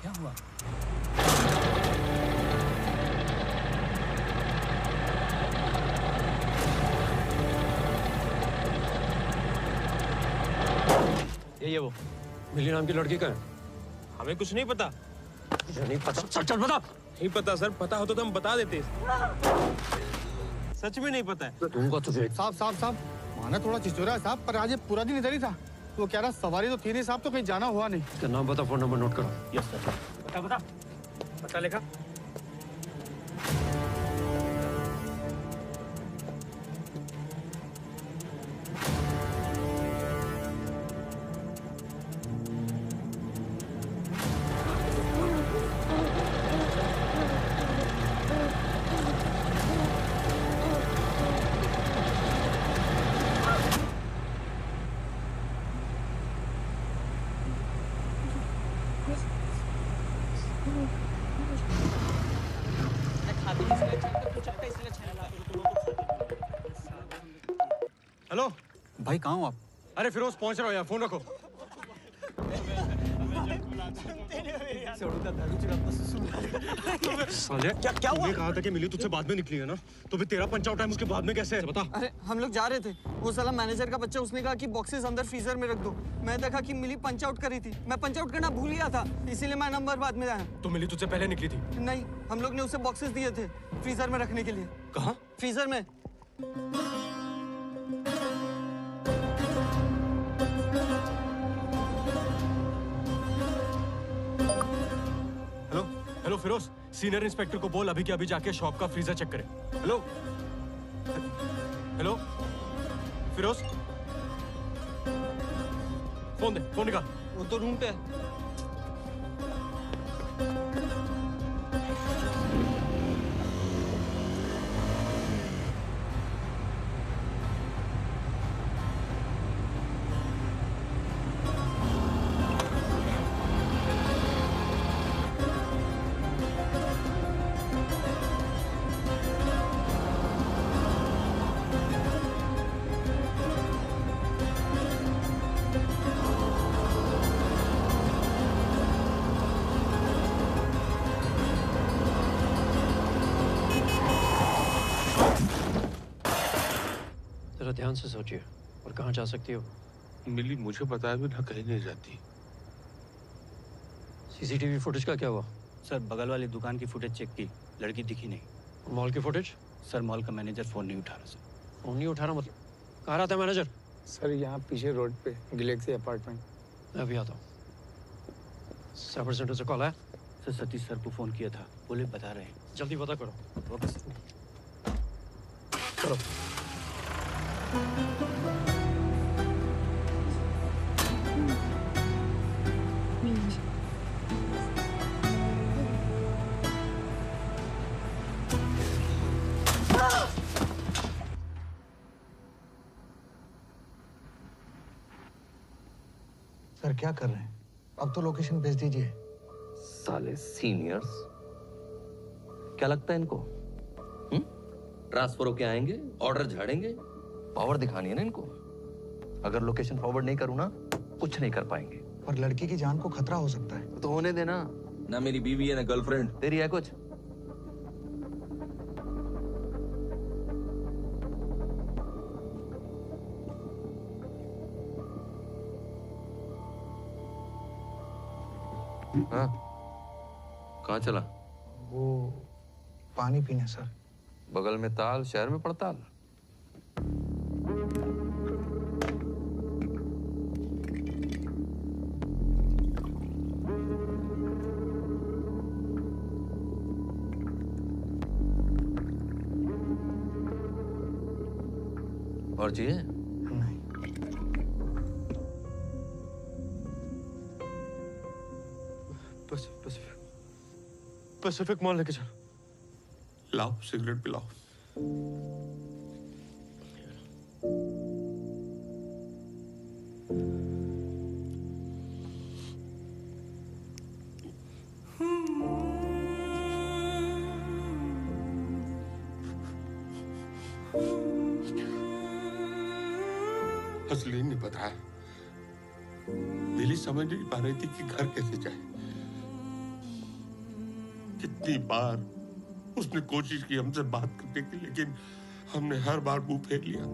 Speaker 17: क्या हुआ?
Speaker 3: ये वो मिली नाम की लड़की का है।
Speaker 8: हमें कुछ नहीं पता।
Speaker 3: नहीं पता? चल बता।
Speaker 8: नहीं पता सर, पता होता तो हम बता देते। सच में नहीं पता है।
Speaker 3: दूंगा तुझे।
Speaker 10: साहब माना थोड़ा चिचोरा है साहब, पर आज ये पूरा दिन इधर ही था। वो कह रहा सवारी तो थी नहीं साहब, तो कहीं जाना हुआ नहीं।
Speaker 3: इसका नाम बता, फोन नंबर नोट करो।
Speaker 8: Yes sir. बता लिखा।
Speaker 22: हेलो भाई, कहाँ हो आप?
Speaker 3: अरे फिरोज पहुंच रहा हो यार, फोन रखो।
Speaker 8: क्या हुआ?
Speaker 22: मैंने कहा था कि मिली तुझसे बाद में निकली है ना, तो फिर तेरा पंच आउट टाइम उसके बाद में कैसे है? बता।
Speaker 23: अरे हम लोग जा रहे थे, वो साला मैनेजर का बच्चा, उसने कहा कि बॉक्सेस अंदर फ्रीजर में रख दो। मैं देखा कि मिली पंच आउट करी थी, मैं पंच आउट करना भूल गया था, इसीलिए मैं नंबर बाद में आया।
Speaker 22: तो मिली तुझसे पहले निकली थी?
Speaker 23: नहीं, हम लोग ने उसे बॉक्सेस दिए थे फ्रीजर में रखने के लिए।
Speaker 22: कहाँ?
Speaker 23: फ्रीजर में।
Speaker 22: हेलो फिरोज, सीनियर इंस्पेक्टर को बोल अभी के अभी जाके शॉप का फ्रीजर चेक करे। हेलो हेलो फिरोज, फोन दे, फोन निकाल।
Speaker 23: वो तो रूम पे है।
Speaker 3: ध्यान से सोचिए, और कहाँ जा सकती हो?
Speaker 2: मिली मुझे बताया भी ना कहीं नहीं जाती।
Speaker 3: सीसीटीवी फुटेज का क्या हुआ?
Speaker 17: सर बगल वाली दुकान की फुटेज चेक की, लड़की दिखी नहीं।
Speaker 3: मॉल की फुटेज?
Speaker 17: सर मॉल का मैनेजर फोन नहीं उठा रहा सर।
Speaker 3: फोन नहीं उठा रहा मतलब? कहाँ रहता है मैनेजर?
Speaker 10: सर यहाँ पीछे रोड पे गैलेक्सी अपार्टमेंट।
Speaker 3: मैं अभी आता हूँ। साइबर सेंटर से कॉल आया?
Speaker 17: सर सतीश सर को फोन किया था, बोले बता रहे हैं।
Speaker 3: जल्दी पता करो।
Speaker 17: Okay sir.
Speaker 3: चलो।
Speaker 15: सर क्या कर रहे हैं? अब तो लोकेशन भेज दीजिए।
Speaker 14: साले सीनियर्स, क्या लगता है इनको? ट्रांसफर होके आएंगे, ऑर्डर झाड़ेंगे, पावर दिखानी है ना इनको। अगर लोकेशन फॉरवर्ड नहीं करूँ ना, कुछ नहीं कर पाएंगे।
Speaker 15: पर लड़की की जान को खतरा हो सकता है।
Speaker 14: तो होने देना ना, मेरी बीवी है ना गर्लफ्रेंड तेरी है कुछ। हाँ, कहाँ चला?
Speaker 15: वो पानी पीने सर।
Speaker 14: बगल में ताल, शहर में पड़ताल। और चाहिए?
Speaker 22: पैसिफिक मॉल लेके चल।
Speaker 2: लाओ सिगरेट पिलाओ। हसलीन ने बताया, मिली समझ नहीं पा रही थी कि घर कैसे जाए। कितनी बार उसने कोशिश की हमसे बात करने की, लेकिन हमने हर बार मुंह फेर लिया।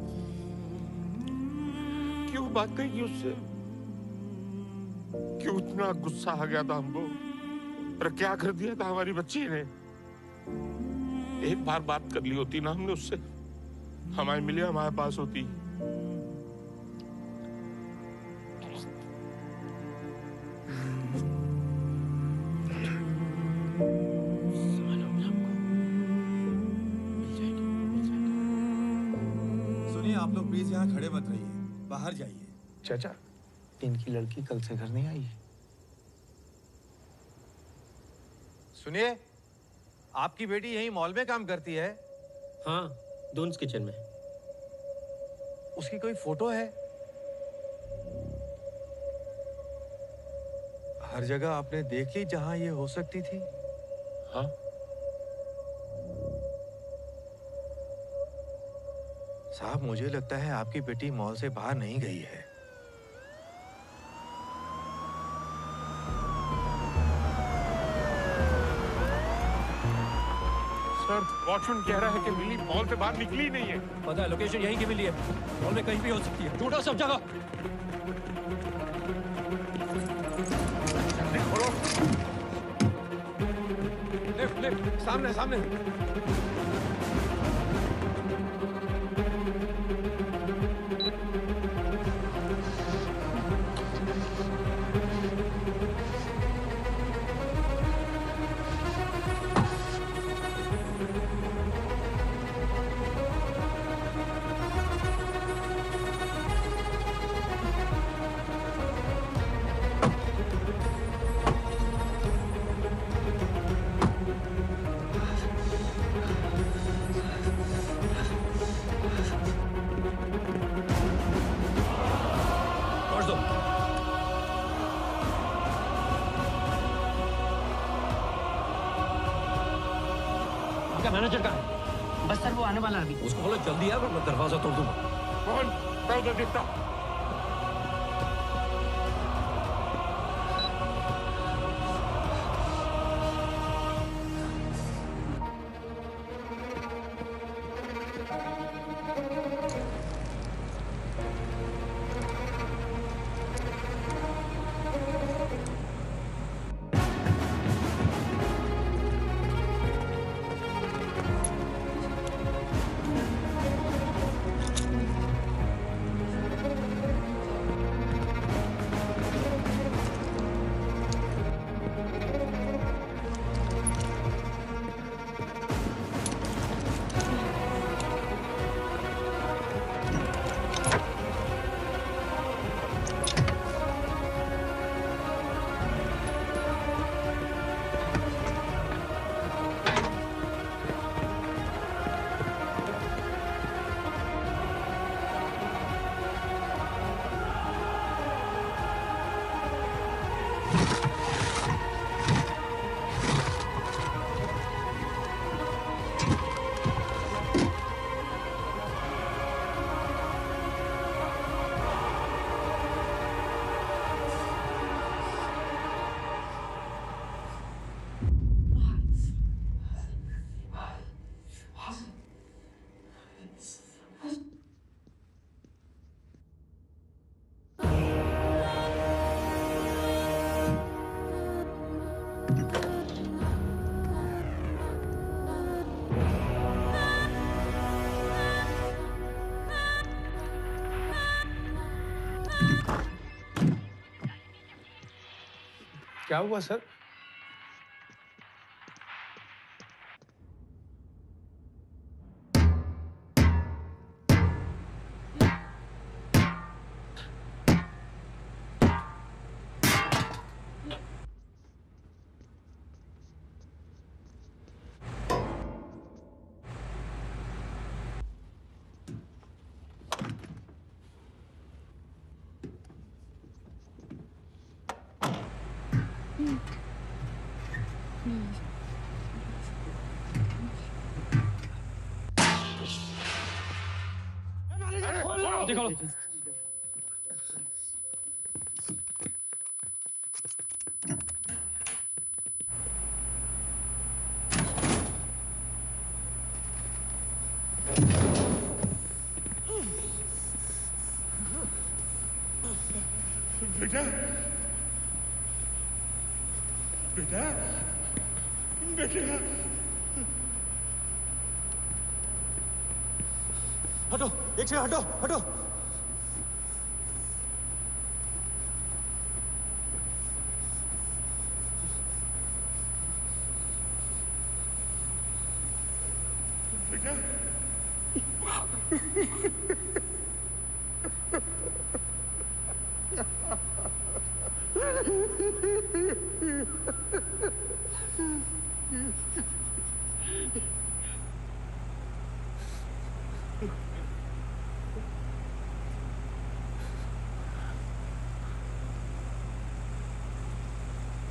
Speaker 2: क्यों बात कही उससे? क्यों इतना गुस्सा आ गया था हमको? और क्या कर दिया था हमारी बच्ची ने? एक बार बात कर ली होती ना हमने उससे, हमारी मिलिया हमारे पास होती।
Speaker 15: सुनिए, आप लोग प्लीज यहाँ खड़े मत रहिए, बाहर जाइए।
Speaker 10: चाचा, इनकी लड़की कल से घर नहीं आई है।
Speaker 5: सुनिए, आपकी बेटी यही मॉल में काम करती है?
Speaker 3: हाँ, दून्स किचन में।
Speaker 5: उसकी कोई फोटो है? हर जगह आपने देख ली जहां ये हो सकती थी?
Speaker 2: हाँ।
Speaker 5: साहब, मुझे लगता है आपकी बेटी मॉल से बाहर नहीं गई है।
Speaker 2: सर, वॉचमैन कह रहा है कि मिली मॉल से बाहर निकली ही नहीं है।
Speaker 3: पता है, लोकेशन यहीं की मिली है। मॉल में कहीं भी हो सकती है। ढूंढो सब जगह।
Speaker 5: लेफ्ट लेफ्ट, सामने सामने।
Speaker 3: मैनेजर का है।
Speaker 17: बस सर, वो आने वाला है अभी।
Speaker 3: उसको बोलो जल्दी आ, मैं दरवाजा तोड़ दूंगा।
Speaker 2: कौन? मैं उधर देखता।
Speaker 10: क्या हुआ सर?
Speaker 3: देखो
Speaker 2: बेटा बेटा बेटा
Speaker 23: हटो, एक से हटो हटो।
Speaker 2: बेटा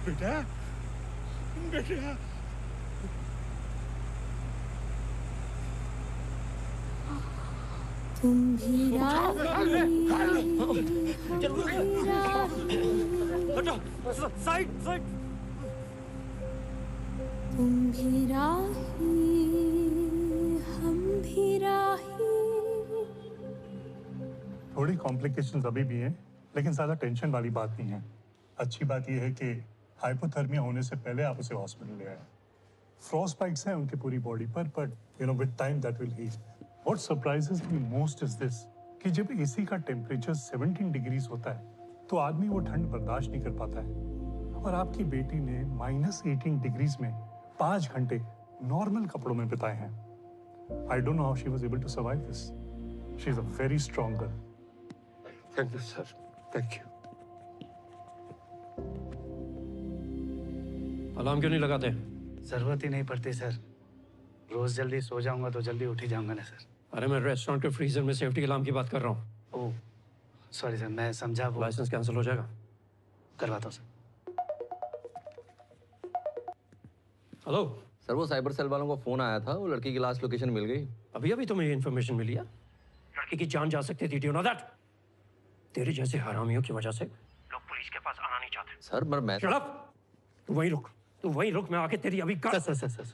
Speaker 2: बेटा बेटा
Speaker 4: तुम भी
Speaker 23: हटो, साइड साइड।
Speaker 4: तुम भी राही, हम भी राही।
Speaker 12: थोड़ी कॉम्प्लिकेशंस अभी भी हैं, लेकिन ज्यादा टेंशन वाली बात नहीं है। अच्छी बात यह है कि हाइपोथर्मिया होने से पहले आप उसे हॉस्पिटल ले आए। फ्रॉस्ट बाइट्स हैं उनकी पूरी बॉडी पर, but you know with time that will heal. What surprises me most is this कि जब एसी का टेम्परेचर 17 डिग्रीज होता है तो आदमी वो ठंड बर्दाश्त नहीं कर पाता है, और आपकी बेटी ने -18 डिग्रीज में 5 घंटे नॉर्मल कपड़ों में बिताए हैं। I don't know how she was able to survive this. She is a very strong girl.
Speaker 2: Thank you sir, thank you.
Speaker 3: Alarm क्यों नहीं लगाते?
Speaker 9: जरूरत ही नहीं पड़ती सर। रोज जल्दी सो जाऊंगा तो जल्दी उठ ही जाऊंगा ना सर।
Speaker 3: अरे मैं रेस्टोरेंट के फ्रीजर में सेफ्टी अलार्म की बात कर रहा हूँ।
Speaker 9: ओह सॉरी सर, मैं समझा। वो
Speaker 3: लाइसेंस कैंसिल हो जाएगा।
Speaker 9: करवाता हूँ सर।
Speaker 3: हेलो
Speaker 14: सर, वो साइबर सेल वालों का फोन आया था, वो लड़की की लास्ट लोकेशन मिल गई।
Speaker 3: अभी अभी तुम्हें ये इन्फॉर्मेशन मिली है? लड़की की जान जा सकती थी, डू यू नो दैट? तेरे जैसे हरामियों की वजह से लोग पुलिस के पास आना नहीं चाहते।
Speaker 14: सर मैं
Speaker 3: शट अप! तू वहीं रुक, मैं आके तेरी अभी
Speaker 9: सर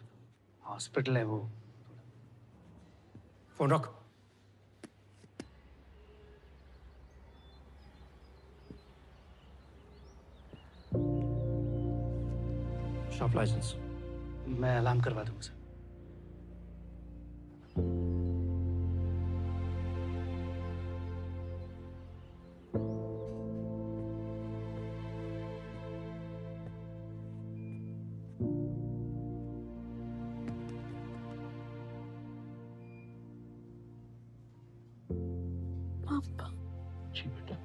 Speaker 9: हॉस्पिटल है वो।
Speaker 3: फोन रख। Shop licence.
Speaker 9: मैं अलार्म करवा दूंगा सर।
Speaker 4: पापा
Speaker 21: जी बेटा।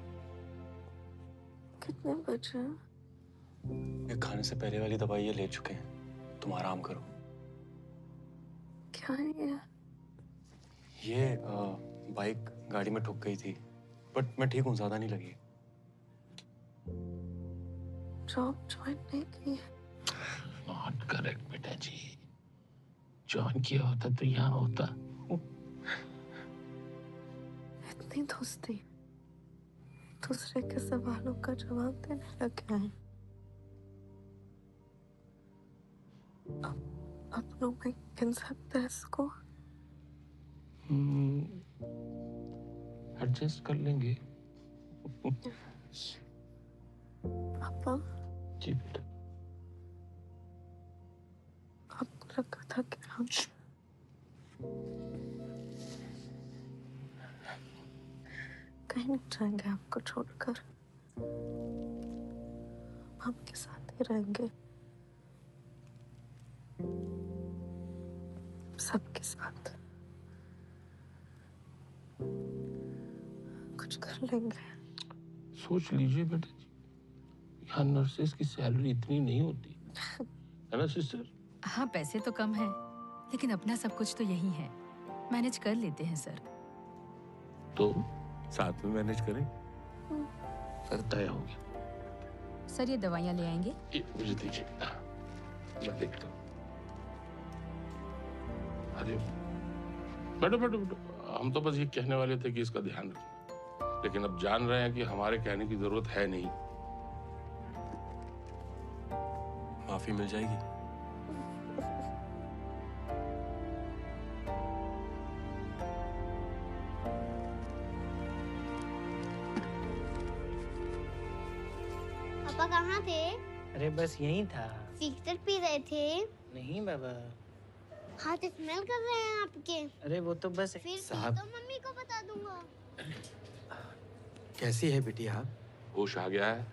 Speaker 4: कितने बजे?
Speaker 21: ये खाने से पहले वाली दवाई ये ले चुके हैं, तुम आराम करो।
Speaker 4: क्या है
Speaker 21: ये बाइक गाड़ी में ठुक गई थी, बट मैं ठीक हूँ, ज्यादा नहीं लगी।
Speaker 4: जॉब ज्वाइन नहीं की है?
Speaker 21: नॉट करेक्ट बेटा जी, ज्वाइन किया होता तो यहाँ होता।
Speaker 4: इतनी दोस्ती दूसरे के सवालों का जवाब देने लगे हैं। अपनों में गिन सकते हैं इसको?
Speaker 21: एडजस्ट कर लेंगे।
Speaker 4: पापा
Speaker 21: जी बेटा।
Speaker 4: आपको लगा था कि हम कहीं नहीं जाएंगे आपको छोड़कर। हम आपके साथ ही रहेंगे, सबके साथ कुछ कर लेंगे।
Speaker 21: सोच लीजिए बेटा जी, यहाँ नर्सेस की सैलरी इतनी नहीं होती है ना सिस्टर?
Speaker 18: हाँ, पैसे तो कम है, लेकिन अपना सब कुछ तो यही है। मैनेज कर लेते हैं सर।
Speaker 21: तो साथ में मैनेज करें। सर तय हो गया।
Speaker 18: सर ये दवाइयाँ ले आएंगे?
Speaker 21: ये मुझे दीजिए, मैं देखता हूँ। अरे बैठो बैठो बैठो, हम तो बस ये कहने वाले थे कि इसका ध्यान रखिए, लेकिन अब जान रहे हैं कि हमारे कहने की जरूरत है नहीं। माफी मिल जाएगी।
Speaker 13: अरे बस यही था।
Speaker 16: सिगरेट पी रहे थे?
Speaker 13: नहीं बाबा।
Speaker 16: हाथ स्मेल कर रहे हैं आपके।
Speaker 13: अरे वो तो बस
Speaker 16: फिर
Speaker 13: साहब।
Speaker 16: तो मम्मी को बता दूंगा।
Speaker 19: कैसी है बिटिया?
Speaker 2: होश आ गया है,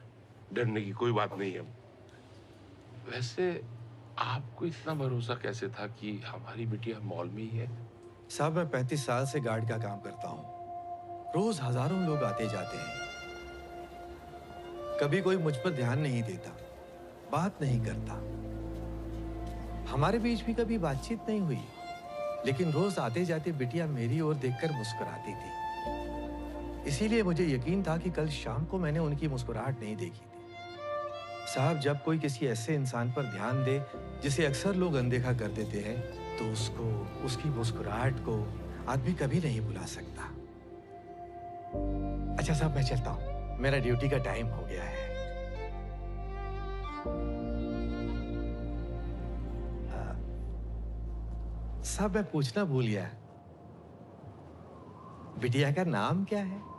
Speaker 2: डरने की कोई बात नहीं है। वैसे आपको इतना भरोसा कैसे था कि हमारी बिटिया मॉल में ही है?
Speaker 19: साहब मैं 35 साल से गार्ड का काम करता हूँ। रोज हजारों लोग आते जाते हैं। कभी कोई मुझ पर ध्यान नहीं देता, बात नहीं करता। हमारे बीच भी कभी बातचीत नहीं हुई, लेकिन रोज आते जाते बिटिया मेरी ओर देखकर मुस्कुराती थी। इसीलिए मुझे यकीन था कि कल शाम को मैंने उनकी मुस्कुराहट नहीं देखी थी। साहब जब कोई किसी ऐसे इंसान पर ध्यान दे जिसे अक्सर लोग अनदेखा कर देते हैं, तो उसको, उसकी मुस्कुराहट को आदमी कभी नहीं भुला सकता। अच्छा साहब मैं चलता हूँ, मेरा ड्यूटी का टाइम हो गया है। साहब मैं पूछना भूल गया, बिटिया का नाम क्या है?